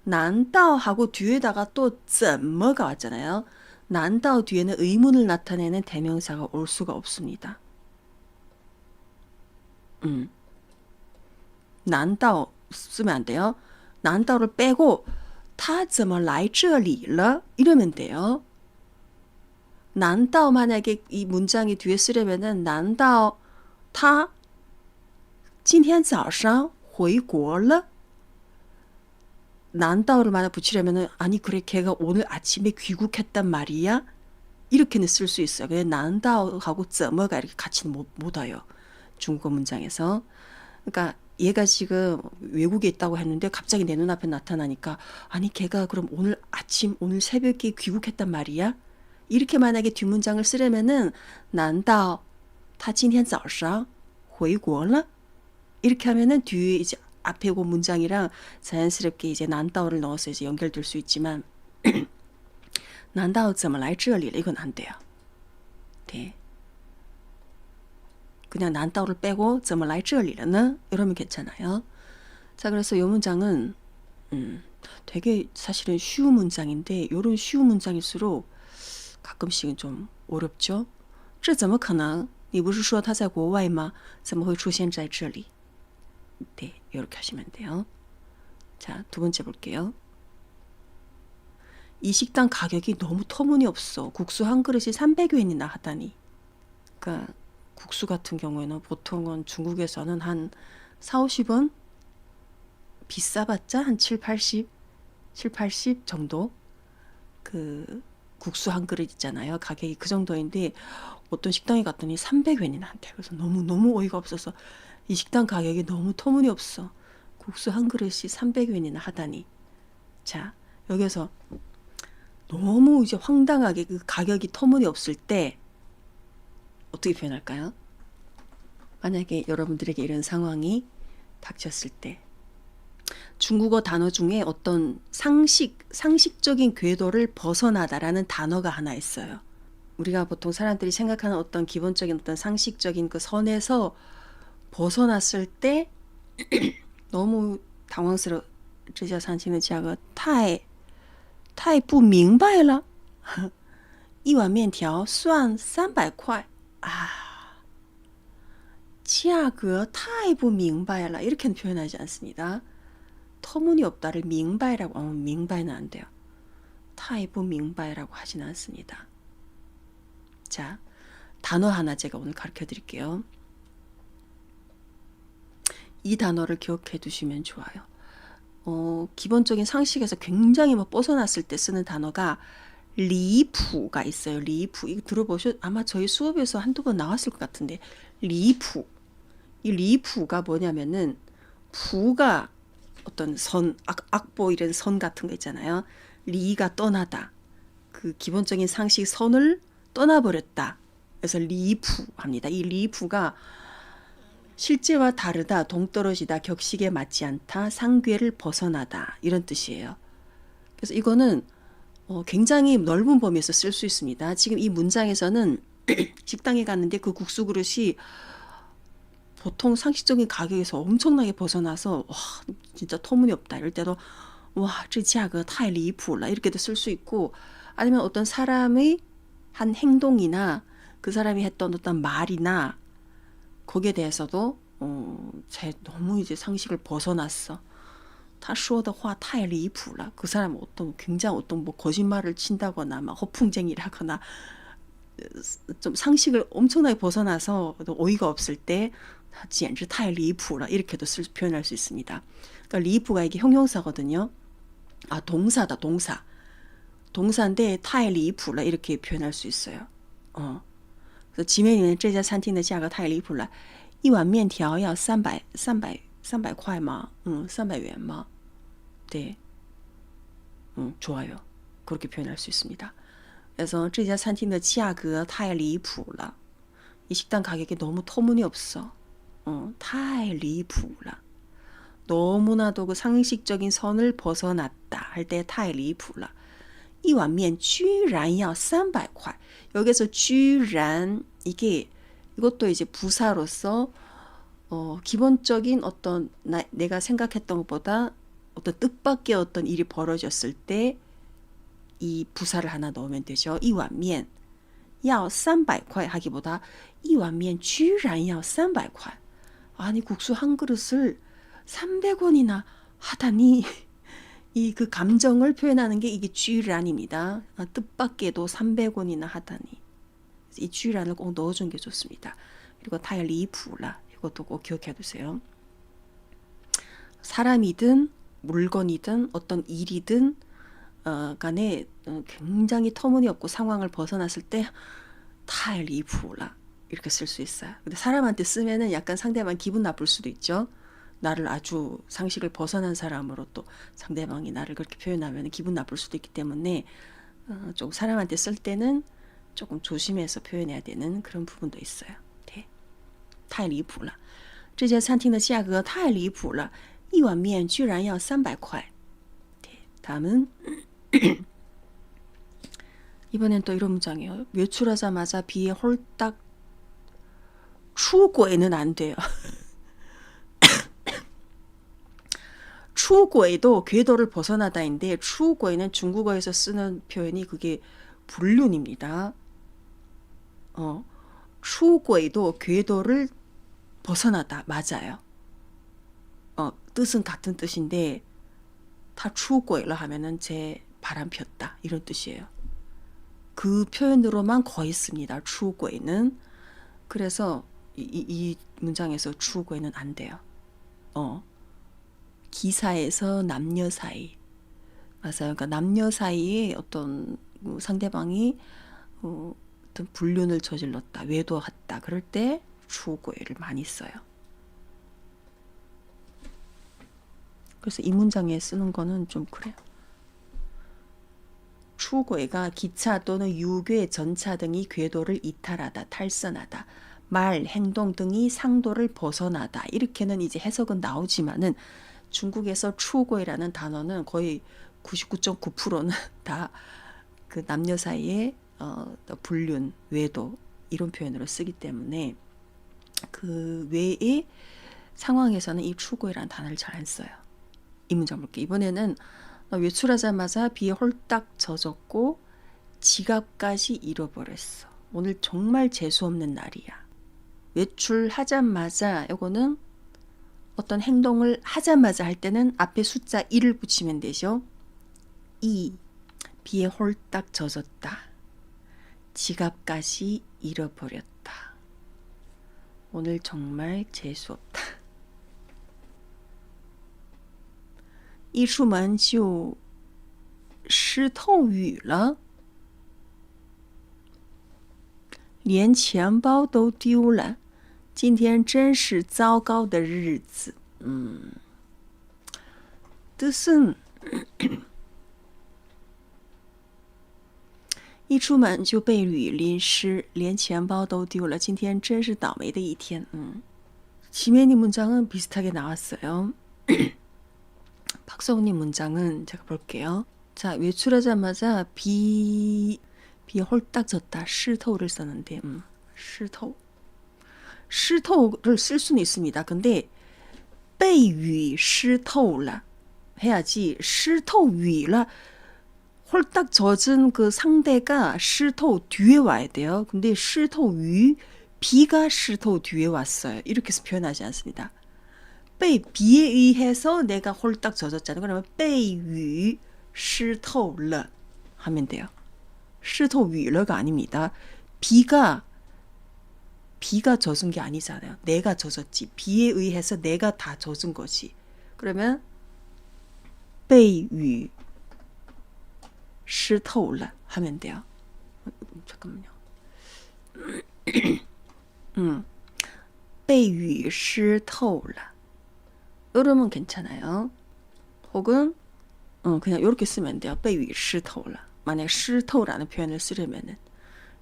难道 하고 뒤에다가 또 怎么가 왔잖아요. 难道 뒤에는 의문을 나타내는 대명사가 올 수가 없습니다. 难道 쓰면 안 돼요. 难道를 빼고 他怎么来这里了? 이러면 돼요. 难道 만약에 이 문장이 뒤에 쓰려면은 难道他今天早上回国了? 难道를 만약 붙이려면은 아니 그래 걔가 오늘 아침에 귀국했단 말이야? 이렇게는 쓸 수 있어요. 근데 难道 하고 怎么가 이렇게 같이는 못 와요. 중국어 문장에서. 그러니까 얘가 지금 외국에 있다고 했는데 갑자기 내 눈앞에 나타나니까 아니 걔가 그럼 오늘 아침 오늘 새벽에 귀국했단 말이야? 이렇게 만약에 뒷문장을 쓰려면은 难道他今天早上回国了? 이렇게 하면은 뒤에 이제 앞에 그 문장이랑 자연스럽게 이제 难道를 넣어서 이제 연결될 수 있지만 难道怎么来这里了? 이건 안 돼요. 네. 그냥 难道를 빼고 怎么来这里了呢? 이러면 괜찮아요. 자, 그래서 이 문장은 되게 사실은 쉬운 문장인데 이런 쉬운 문장일수록 가끔씩은 좀 어렵죠. 这怎么可能?你不是说他在国外吗?怎么会出现在这里? 네, 이렇게 하시면 돼요. 자, 두 번째 볼게요. 이 식당 가격이 너무 터무니없어. 국수 한 그릇이 300元이나 하다니. 그러니까 국수 같은 경우에는 보통은 중국에서는 한 4, 50원? 비싸봤자 한 7, 80 정도? 그 국수 한 그릇 있잖아요. 가격이 그 정도인데 어떤 식당에 갔더니 300元이나 한대. 그래서 너무 어이가 없어서 이 식당 가격이 너무 터무니없어. 국수 한 그릇이 300元이나 하다니. 자, 여기서 너무 이제 황당하게 그 가격이 터무니없을 때 어떻게 표현할까요? 만약에 여러분들에게 이런 상황이 닥쳤을 때 중국어 단어 중에 어떤 상식적인 궤도를 벗어나다라는 단어가 하나 있어요. 우리가 보통 사람들이 생각하는 어떤 기본적인 어떤 상식적인 그 선에서 벗어났을 때 너무 당황스러워. 这家餐厅的价格太不明白了一碗面条算300块 价格太不明白了 이렇게는 표현하지 않습니다. 터무니없다를 明白라고 하면 明白는 안 돼요. 太不明白라고 하지는 않습니다. 자, 단어 하나 제가 오늘 가르쳐 드릴게요. 이 단어를 기억해 두시면 좋아요. 기본적인 상식에서 굉장히 벗어났을 때 쓰는 단어가 리푸가 있어요. 리푸. 이거 아마 저희 수업에서 한두 번 나왔을 것 같은데 리푸. 이 리푸가 뭐냐면은 부가 어떤 선, 악보 이런 선 같은 거 있잖아요. 리가 떠나다. 그 기본적인 상식 선을 떠나버렸다. 그래서 리푸 합니다. 이 리푸가 실제와 다르다, 동떨어지다, 격식에 맞지 않다, 상궤를 벗어나다 이런 뜻이에요. 그래서 이거는 굉장히 넓은 범위에서 쓸 수 있습니다. 지금 이 문장에서는 식당에 갔는데 그 국수 그릇이 보통 상식적인 가격에서 엄청나게 벗어나서 와 진짜 터무니없다 이럴 때도 와, 这价格太离谱了 이렇게도 쓸 수 있고 아니면 어떤 사람의 한 행동이나 그 사람이 했던 어떤 말이나 거기에 대해서도 너무 이제 상식을 벗어났어. 他说的话太离谱了. 그 사람은 굉장히 어떤 뭐 거짓말을 친다거나 막 허풍쟁이라거나 좀 상식을 엄청나게 벗어나서 어이가 없을 때 简直太离谱了 이렇게도 표현할 수 있습니다. 그러니까 리푸가 이게 형용사거든요. 동사다, 동사. 동사인데 太离谱了 이렇게 표현할 수 있어요. 그래서 지면에는 这家餐厅的价格太离谱了一碗面条要300块吗? 300元吗? 네. 좋아요. 그렇게 표현할 수 있습니다. 그래서 这家餐厅的价格太离谱了 이 식당 가격이 너무 터무니없어. 太离谱了 너무나도 그 상식적인 선을 벗어났다 할 때太离谱了. 이 완면 居然要300块. 여기서 居然 이것도 이제 부사로서 기본적인 어떤 내가 생각했던 것보다 어떤 뜻밖의 어떤 일이 벌어졌을 때 이 부사를 하나 넣으면 되죠. 이 완면 要300块 하기보다 이 완면 居然要300块. 아니 국수 한 그릇을 300원이나 하다니 이 그 감정을 표현하는 게 이게 居然입니다. 뜻밖에도 300원이나 하다니. 이 居然을 꼭 넣어준 게 좋습니다. 그리고 太离谱了 이것도 꼭 기억해 두세요. 사람이든 물건이든 어떤 일이든 간에 굉장히 터무니없고 상황을 벗어났을 때 太离谱了 이렇게 쓸 수 있어요. 근데 사람한테 쓰면은 약간 상대방 기분 나쁠 수도 있죠. 나를 아주 상식을 벗어난 사람으로 또 상대방이 나를 그렇게 표현하면 기분 나쁠 수도 있기 때문에 좀 사람한테 쓸 때는 조금 조심해서 표현해야 되는 그런 부분도 있어요. 네. 太离谱了这家餐厅的价格太离谱了一碗面居然要300块 네. 다음은 이번엔 또 이런 문장이에요. 외출하자마자 비에 홀딱 출국에는 안 돼요. 출국도 궤도를 벗어나다인데 출국에는 중국어에서 쓰는 표현이 그게 불륜입니다. 출국도 궤도를 벗어나다 맞아요. 뜻은 같은 뜻인데 다 출국을 하면은 제 바람 폈다 이런 뜻이에요. 그 표현으로만 거의 씁니다. 출국에는. 그래서 이 문장에서 출국에는 안 돼요. 기사에서 남녀 사이 맞아요. 그러니까 남녀 사이에 어떤 상대방이 어떤 불륜을 저질렀다, 외도했다 그럴 때 출국을 많이 써요. 그래서 이 문장에 쓰는 거는 좀 그래요. 출국가 기차 또는 유괴, 전차 등이 궤도를 이탈하다, 탈선하다, 말, 행동 등이 상도를 벗어나다 이렇게는 이제 해석은 나오지만은 중국에서 출국이라는 단어는 거의 99.9%는 다 그 남녀 사이에 불륜, 외도 이런 표현으로 쓰기 때문에 그 외의 상황에서는 이 출국이라는 단어를 잘 안 써요. 이 문장 볼게요. 이번에는 외출하자마자 비에 홀딱 젖었고 지갑까지 잃어버렸어. 오늘 정말 재수없는 날이야. 외출하자마자 이거는 어떤 행동을 하자마자 할 때는 앞에 숫자 1을 붙이면 되죠. 2. 비에 홀딱 젖었다. 지갑까지 잃어버렸다. 오늘 정말 재수없다. 一出门就湿透雨了，连钱包都丢了。今天真是糟糕的日子。뜻은 一出门就被雨淋湿，连钱包都丢了。今天真是倒霉的一天。지멘이 문장은 비슷하게 나왔어요. 박성훈님 문장은 제가 볼게요. 자, 외출하자마자 비에 홀딱 젖다.湿透를 썼는데 湿透. 湿透를 쓸 수는 있습니다. 근데 被雨湿透了 해야지 湿透雨了 홀딱 젖은 그 상대가 湿透 뒤에 와야 돼요. 근데 湿透雨 비가 湿透 뒤에 왔어요. 이렇게 해서 표현하지 않습니다. 被 비에 의해서 내가 홀딱 젖었잖아요. 그러면 被雨湿透了 하면 돼요. 湿透雨了가 아닙니다. 비가 젖은 게 아니잖아요. 내가 젖었지. 비에 의해서 내가 다 젖은 거지. 그러면 被雨湿透了 하면 돼요. 잠깐만요. 被雨湿透了 으르면 괜찮아요. 혹은 그냥 이렇게 쓰면 돼요. 被雨湿透了 만약에 湿透라는 표현을 쓰려면은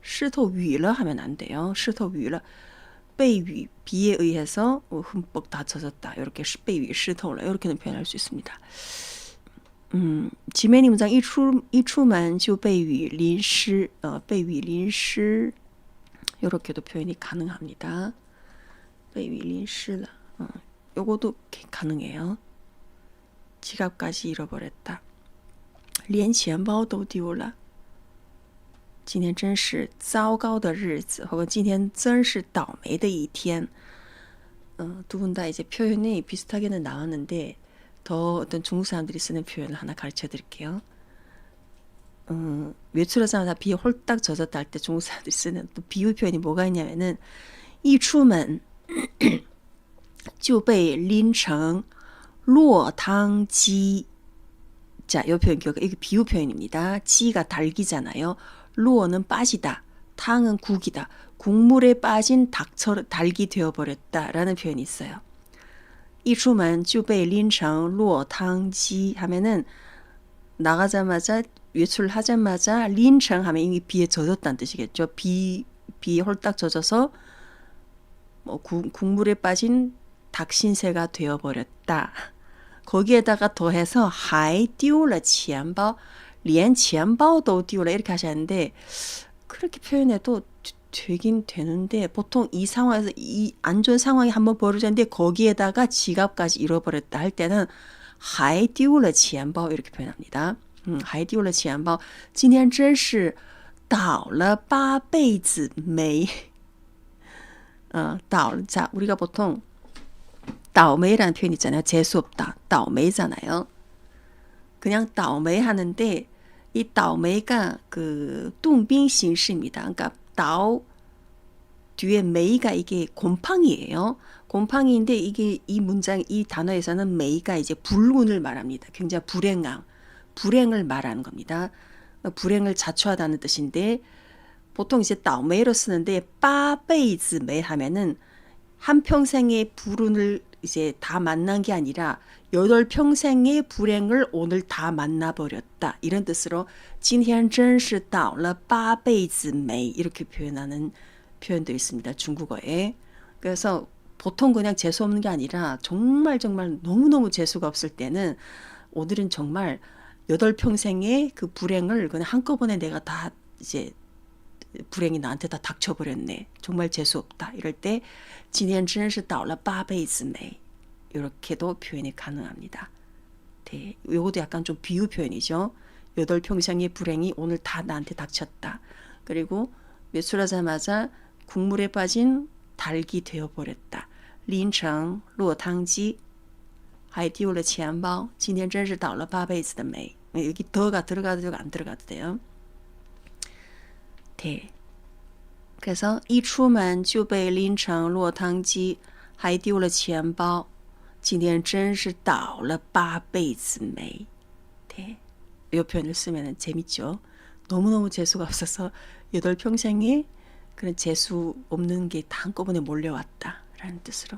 湿透雨了 하면 안 돼요. 湿透雨了被雨 비에 의해서 흠뻑 다쳐졌다. 이렇게 被雨 湿透了 이렇게는 표현할 수 있습니다. 지면이 문장 一出门就被雨淋湿 被雨淋湿 이렇게도 표현이 가능합니다. 被雨淋湿了 요거도 가능해요. 지갑까지 잃어버렸다. 连钱包都丢了今天真是糟糕的日子혹은 今天真是倒霉的一天 두 분 다 이제 표현이 비슷하게는 나왔는데 더 어떤 중국 사람들이 쓰는 표현을 하나 가르쳐 드릴게요. 외출하자마자 비에 홀딱 젖었다 할 때 중국 사람들이 쓰는 또 비유 표현이 뭐가 있냐면은 一出门就被淋成落汤鸡 자, 이 표현 기억, 이게 비유 표현입니다. 지가 달기잖아요. 루어는 빠지다, 탕은 국이다. 국물에 빠진 닭처럼 닭이 되어버렸다라는 표현이 있어요. 一出门就被淋成落汤鸡 하면은 나가자마자 외출하자마자 린청 하면 이미 비에 젖었다는 뜻이겠죠. 비에 홀딱 젖어서 뭐 국물에 빠진 닭신세가 되어버렸다. 거기에다가 더해서 还丢了钱包连钱包都丢了 이렇게 하셨는데 그렇게 표현해도 되긴 되는데 보통 이 상황에서 이 안 좋은 상황이 한번 벌어졌는데 거기에다가 지갑까지 잃어버렸다 할 때는 还丢了钱包 이렇게 표현합니다. 还丢了钱包今天真是倒了8辈子霉 자, 우리가 보통 倒霉라는 표현 있잖아요. 재수없다. 倒霉잖아요. 그냥 倒霉 하는데 이 倒霉가 그 뚱빙形式입니다. 그러니까 倒 뒤에 霉가 이게 곰팡이에요. 곰팡이인데 이게 이 문장 이 단어에서는 霉가 이제 불운을 말합니다. 굉장히 불행을 말하는 겁니다. 불행을 자초하다는 뜻인데 보통 이제 倒霉로 쓰는데 8辈子霉 하면은 한 평생의 불운을 이제 다 만난 게 아니라 8평생의 불행을 오늘 다 만나버렸다. 이런 뜻으로 今天真是倒了8辈子霉 이렇게 표현하는 표현도 있습니다. 중국어에. 그래서 보통 그냥 재수 없는 게 아니라 정말 너무너무 재수가 없을 때는 오늘은 정말 8평생의 그 불행을 그냥 한꺼번에 내가 다 이제 불행이 나한테 다 닥쳐버렸네. 정말 재수없다. 이럴 때 今天真是倒了8辈子霉 이렇게도 표현이 가능합니다. 네, 이것도 약간 좀 비유 표현이죠. 8평생의 불행이 오늘 다 나한테 닥쳤다. 그리고 외출하자마자 국물에 빠진 닭이 되어버렸다. 淋成落汤鸡还丢了钱包今天真是倒了8辈子的霉 여기 더가 들어가도 되고 안 들어가도 돼요. 네. 그래서 一出门就被淋成落汤鸡还丢了钱包今天真是倒了8辈子霉 네. 이 표현을 쓰면 재밌죠. 너무너무 재수가 없어서 8평생에 그런 재수 없는 게 다 한꺼번에 몰려왔다 라는 뜻으로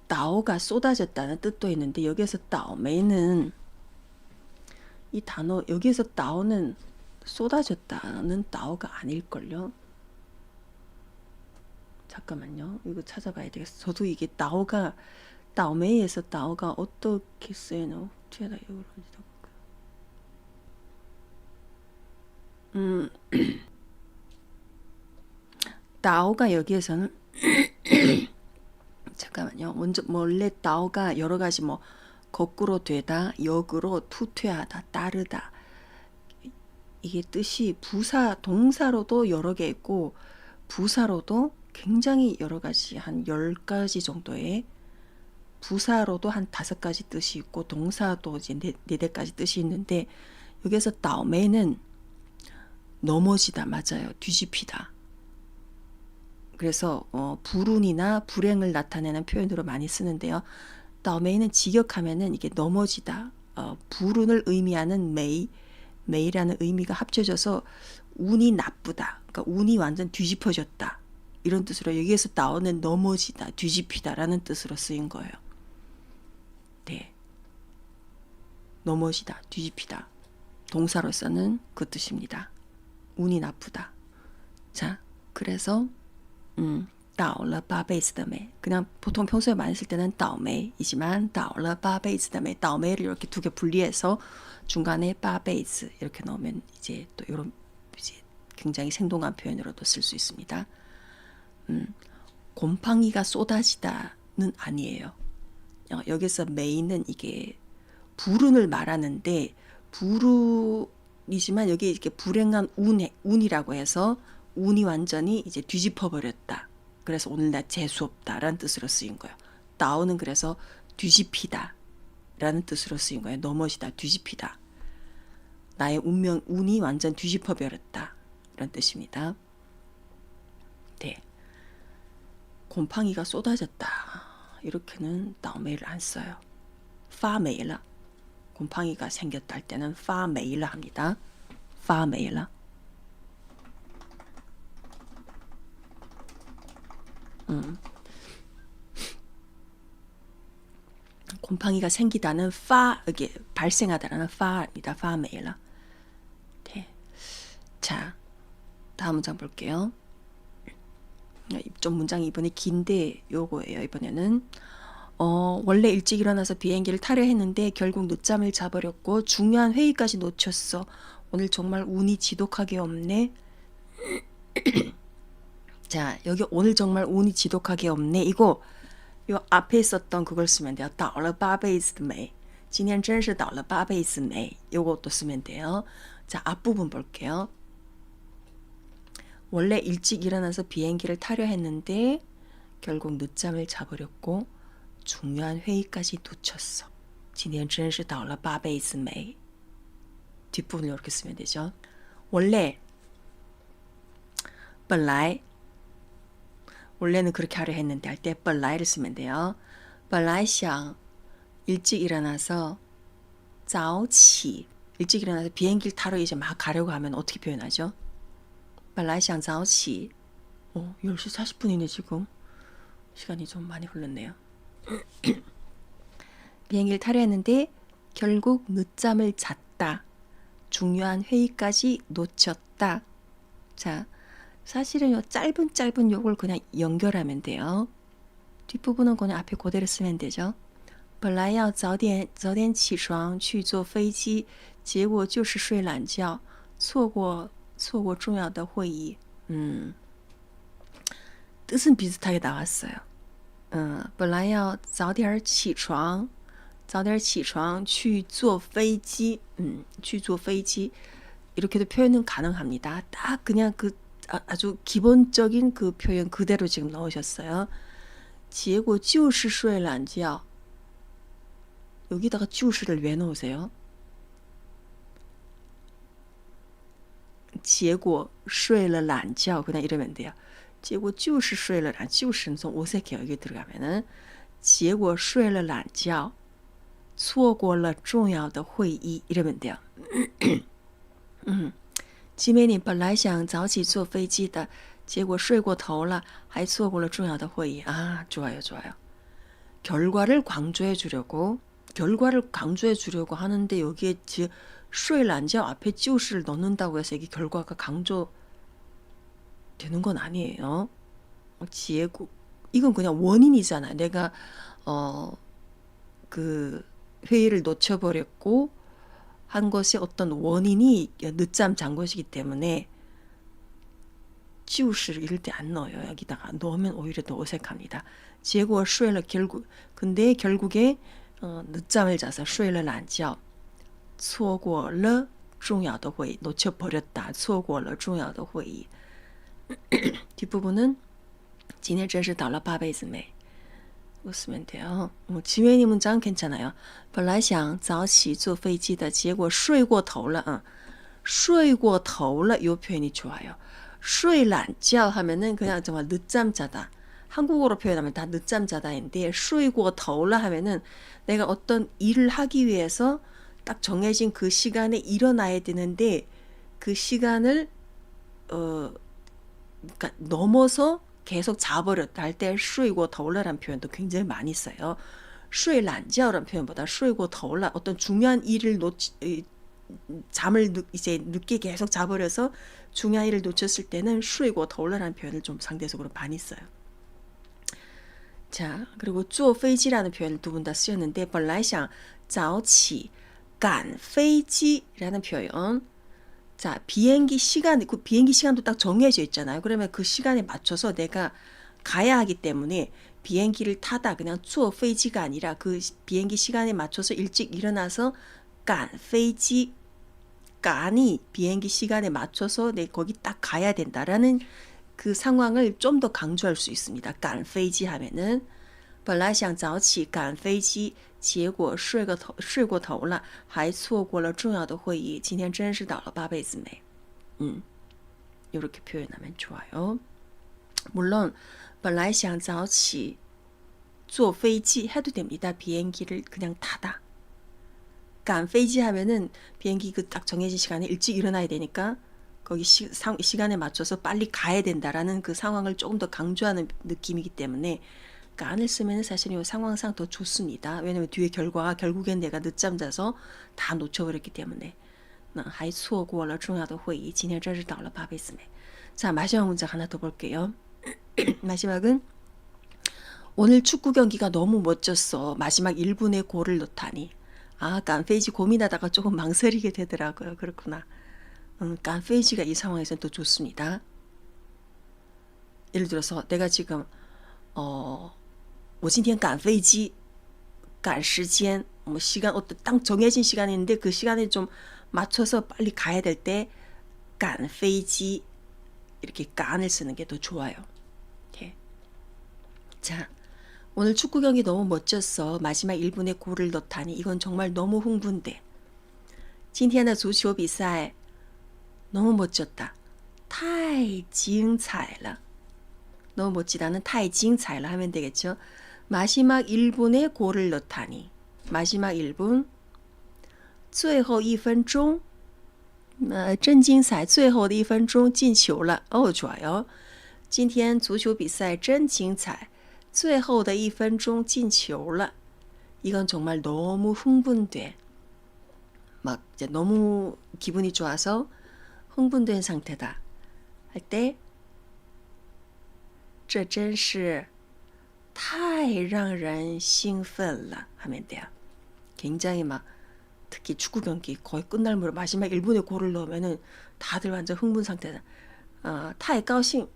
다오가 쏟아졌다는 뜻도 있는데 여기에서 다오메는 이 단어 여기에서 다오는 쏟아졌다는 다오가 아닐걸요. 잠깐만요. 이거 찾아봐야 되겠어. 저도 이게 다오가 다오메에서 다오가 어떻게 쓰여요? 뒤에다 이걸 어디다 볼까요? 다오가 여기에서는 잠깐만요. 먼저 원래 다오가 여러 가지 뭐 거꾸로 되다, 역으로 투퇴하다, 따르다. 이게 뜻이 부사 동사로도 여러 개 있고 부사로도 굉장히 여러 가지 한 10가지 정도의 부사로도 한 5가지 뜻이 있고 동사도 이제 4가지 뜻이 있는데 여기서 다오메는 넘어지다 맞아요. 뒤집히다. 그래서 불운이나 불행을 나타내는 표현으로 많이 쓰는데요. 다오메이는 직역하면은 이게 넘어지다, 불운을 의미하는 메이라는 의미가 합쳐져서 운이 나쁘다. 그러니까 운이 완전 뒤집어졌다. 이런 뜻으로 여기에서 나오는 넘어지다, 뒤집히다라는 뜻으로 쓰인 거예요. 네. 넘어지다, 뒤집히다. 동사로서는 그 뜻입니다. 운이 나쁘다. 자, 그래서 倒了八辈子的霉 그냥 보통 평소에 많이 쓸 때는 倒霉 이지만 倒了八辈子的霉 倒霉를 이렇게 두 개 분리해서 중간에 八辈子 이렇게 넣으면 이제 또 이런 이제 굉장히 생동한 표현으로도 쓸 수 있습니다. 곰팡이가 쏟아지다는 아니에요. 여기서 메인은 이게 불운을 말하는데 불운이지만 여기 이렇게 불행한 운이라고 해서 운이 완전히 이제 뒤집어 버렸다. 그래서 오늘날 재수 없다라는 뜻으로 쓰인 거예요. 다운은 그래서 뒤집히다 라는 뜻으로 쓰인 거예요. 넘어지다, 뒤집히다. 나의 운이 완전 뒤집어 버렸다 라는 뜻입니다. 네. 곰팡이가 쏟아졌다. 이렇게는 다운메일을 안 써요. 파메일라. 곰팡이가 생겼다 할 때는 파메일라 합니다. 파메일라. 곰팡이가 생기다는 이게 발생하다라는 파입니다. 파메일라. 네. 자, 다음 문장 볼게요. 좀 문장이 이번에 긴데 요거예요. 이번에는 원래 일찍 일어나서 비행기를 타려 했는데 결국 늦잠을 자버렸고 중요한 회의까지 놓쳤어. 오늘 정말 운이 지독하게 없네. 자, 여기 오늘 정말 운이 지독하게 없네. 이거 요 앞에 있었던 그걸 쓰면 돼요. 倒了八辈子的霉今天真是倒了八辈子霉 요것도 쓰면 돼요. 자, 앞부분 볼게요. 원래 일찍 일어나서 비행기를 타려 했는데 결국 늦잠을 자버렸고 중요한 회의까지 놓쳤어. 今天真是倒了八辈子霉 뒷부분을 이렇게 쓰면 되죠. 원래 本来 원래는 그렇게 하려 했는데 할 때 本来를 쓰면 돼요. 本来想 일찍 일어나서 早起 일찍 일어나서 비행기를 타러 이제 막 가려고 하면 어떻게 표현하죠? 本来想早起 10시 40분이네 지금. 시간이 좀 많이 흘렀네요. 비행기를 타려 했는데 결국 늦잠을 잤다. 중요한 회의까지 놓쳤다. 자, 사실은 요 짧은 요걸 그냥 연결하면 돼요. 뒷부분은 그냥 앞에 그대로 쓰면 되죠. 本来要早点起床去坐飞机结果就是睡懒觉错过重要的会议 뜻은 비슷하게 나왔어요. 本来要早点起床去坐飞机去坐飞机 이렇게도 표현은 가능합니다. 딱 그냥 그 아주 기본적인 그 표현 그대로 지금 넣으셨어요. 结果就是睡懒觉 여기다가 就是를 왜 넣으세요? 结果睡了懒觉 그냥 이러면 돼요. 结果就是睡了懒就是좀 어색해요. 여기 들어가면은 结果睡了懒觉错过了重要的会议 이러면 돼요. 지맨이 本来想早起坐飞机的结果睡过头了还错过了重要的会议 좋아요. 결과를 강조해 주려고 하는데 여기에 睡懒觉 앞에 就是를 넣는다고 해서 이게 결과가 강조되는 건 아니에요. 结果 이건 그냥 원인이잖아요. 내가 그 회의를 놓쳐버렸고 한 것이 어떤 원인이 늦잠 잔 것이기 때문에 就是를 이럴 때 안 넣어요. 여기다가 넣으면 오히려 더 어색합니다. 结果睡了 근데 결국에 늦잠을 자서 睡了懒觉错过了重要的会议 놓쳐버렸다. 错过了重要的会议 뒷부분은 今天真是倒了八辈子霉 쓰면 돼요. 지메니 문장은 괜찮아요. 本来想早起坐飞机的结果睡过头了睡过头了 이 표현이 좋아요. 睡懒觉 하면은 그냥 정말 늦잠 자다. 한국어로 표현하면 다 늦잠 자다인데 睡过头了 하면은 내가 어떤 일을 하기 위해서 딱 정해진 그 시간에 일어나야 되는데 그 시간을 그러니까 넘어서 계속 자버렸다 할 때 睡过头了라는 표현도 굉장히 많이 써요. 睡懒觉라는 표현보다 睡过头了 어떤 중요한 일을 잠을 이제 늦게 계속 자버려서 중요한 일을 놓쳤을 때는 睡过头了라는 표현을 좀 상대적으로 많이 써요. 자, 그리고 坐飞机라는 표현을 두 분 다 쓰였는데 本来想早起赶飞机라는 표현. 자, 비행기 시간, 그 비행기 시간도 딱 정해져 있잖아요. 그러면 그 시간에 맞춰서 내가 가야 하기 때문에 비행기를 타다 그냥 坐飞机가 아니라 그 비행기 시간에 맞춰서 일찍 일어나서 赶飞机 깐이 비행기 시간에 맞춰서 내 거기 딱 가야 된다라는 그 상황을 좀 더 강조할 수 있습니다. 赶飞机 하면은 本来想早起赶飞机结果睡过头了还错过了重要的会议今天真是倒了八辈子霉 이렇게 표현하면 좋아요. 물론 本来想早起坐飞机 해도 됩니다. 비행기를 그냥 타다. 赶飞机 하면은 비행기 그 딱 정해진 시간에 일찍 일어나야 되니까 거기 시간에 맞춰서 빨리 가야 된다라는 그 상황을 조금 더 강조하는 느낌이기 때문에 깐을 쓰면 사실 이 상황상 더 좋습니다. 왜냐면 뒤에 결과가 결국엔 내가 늦잠 자서 다 놓쳐버렸기 때문에 还错过了重要的会议今天真是倒了八辈子霉 자, 마지막 문장 하나 더 볼게요. 마지막은 오늘 축구 경기가 너무 멋졌어. 마지막 1분에 골을 넣다니. 아, 깐페이지 고민하다가 조금 망설이게 되더라고요. 그렇구나. 깐페이지가 이 상황에서는 더 좋습니다. 예를 들어서 내가 지금 我今天赶飞机赶时间 뭐 시간 어떤 딱 정해진 시간이 있는데 그 시간에 좀 맞춰서 빨리 가야 될 때 赶飞机 이렇게 깐을 쓰는 게 더 좋아요. 예. 자, 오늘 축구 경기 너무 멋졌어. 마지막 1분에 골을 넣다니 이건 정말 너무 흥분돼. 今天的足球比赛 너무 멋졌다. 太精彩了. 너무 멋지다는 太精彩了 하면 되겠죠. 마지막 1분에 골을 넣다니. 마지막 1분. 最后1分钟真精彩最后的1分钟进球了 좋아요. 今天足球比赛真精彩最后的1分钟进球了 이건 정말 너무 흥분돼. 막 이제 너무 기분이 좋아서 흥분된 상태다 할 때 这真是太让人兴奋了 하면 돼요. 굉장히 막 특히 축구 경기 거의 끝날 무렵 마지막 1분에 골을 넣으면은 다들 완전 흥분 상태다. 太高兴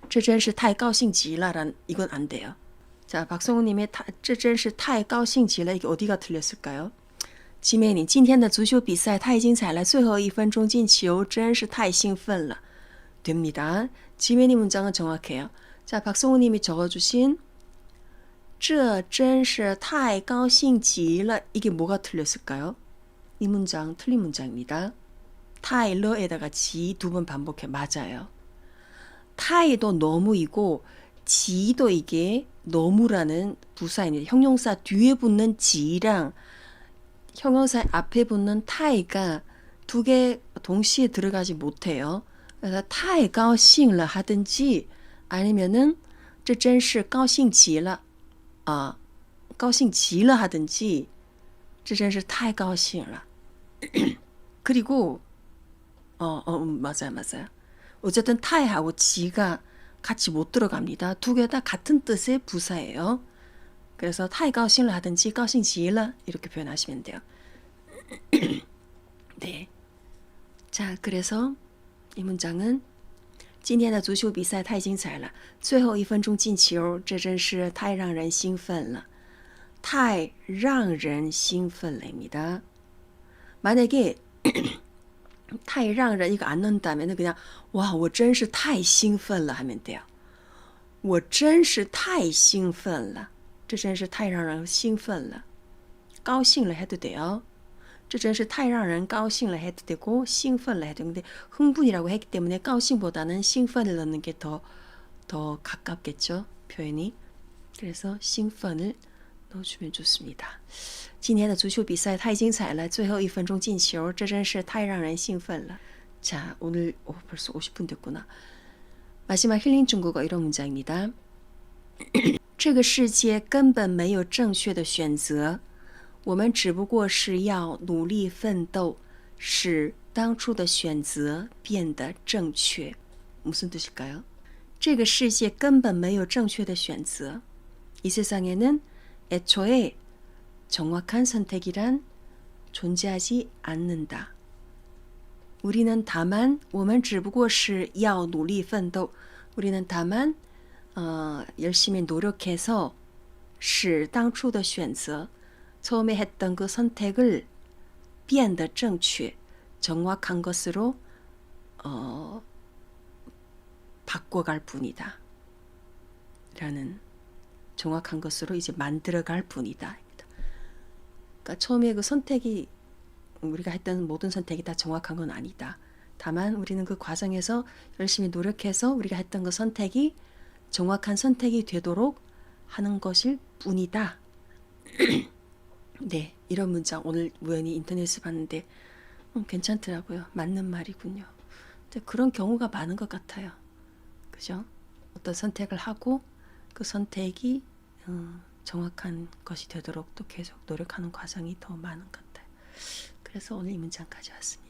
这真是太高兴极了란 이건 안 돼요. 자, 박성우님의 这真是太高兴极了 이게 어디가 틀렸을까요? 지메님 今天的足球比赛太精彩了最后1分钟进球真是太兴奋了 됩니다. 지메님 문장은 정확해요. 자, 박성우님이 적어주신 这真是太高兴极了 이게 뭐가 틀렸을까요? 이 문장 틀린 문장입니다. 타일러에다가 지 두 번 반복해 맞아요. 타이도 너무이고 지도 이게 너무라는 부사입니다. 형용사 뒤에 붙는 지랑 형용사 앞에 붙는 타이가 두 개 동시에 들어가지 못해요. 그래서 타이高兴了 하든지 아니면은 这真是高兴极了 高兴极了 하든지 这真是太高兴了 그리고 맞아요. 어쨌든 타이하고 지가 같이 못 들어갑니다. 두 개 다 같은 뜻의 부사예요. 그래서 타이 高兴了 하든지 高兴极了 이렇게 표현하시면 돼요. 네. 자, 그래서 이 문장은 今天的足球比赛太精彩了最后1分钟进球这真是太让人兴奋了太让人兴奋了입니다. 만약에 太让人 이거 안 넣는다면 그냥 와, 我真是太兴奋了 하면 돼요. 我真是太兴奋了这真是太让人兴奋了高兴了 해도 돼요. 这真是太让人高兴了 해도 되고 兴奋了 해도 되는데 흥분이라고 했기 때문에 高兴보다는 兴奋을 넣는 게 더 가깝겠죠. 표현이. 그래서 兴奋을 넣어주면 좋습니다. 今天的足球比赛太精彩了最后1分钟进球这真是太让人兴奋了 자, 오늘 벌써 50분 됐구나. 마지막 힐링 중국어 이런 문장입니다. 这个世界根本没有正确的选择我们只不过是要努力奋斗，使当初的选择变得正确。무슨 뜻일까요? 这个世界根本没有正确的选择。이 세상에는 애초에 정확한 선택이란 존재하지 않는다. 우리는 다만, 我们只不过是要努力奋斗。 우리는 다만 열심히 노력해서 使当初的选择 처음에 했던 그 선택을 变得正确 정확한 것으로 바꿔갈 뿐이다. 라는 정확한 것으로 이제 만들어갈 뿐이다. 그러니까 처음에 그 선택이 우리가 했던 모든 선택이 다 정확한 건 아니다. 다만 우리는 그 과정에서 열심히 노력해서 우리가 했던 그 선택이 정확한 선택이 되도록 하는 것일 뿐이다. 네, 이런 문장 오늘 우연히 인터넷에서 봤는데 괜찮더라고요. 맞는 말이군요. 근데 그런 경우가 많은 것 같아요. 그죠? 어떤 선택을 하고 그 선택이 정확한 것이 되도록 또 계속 노력하는 과정이 더 많은 것 같아요. 그래서 오늘 이 문장 가져왔습니다.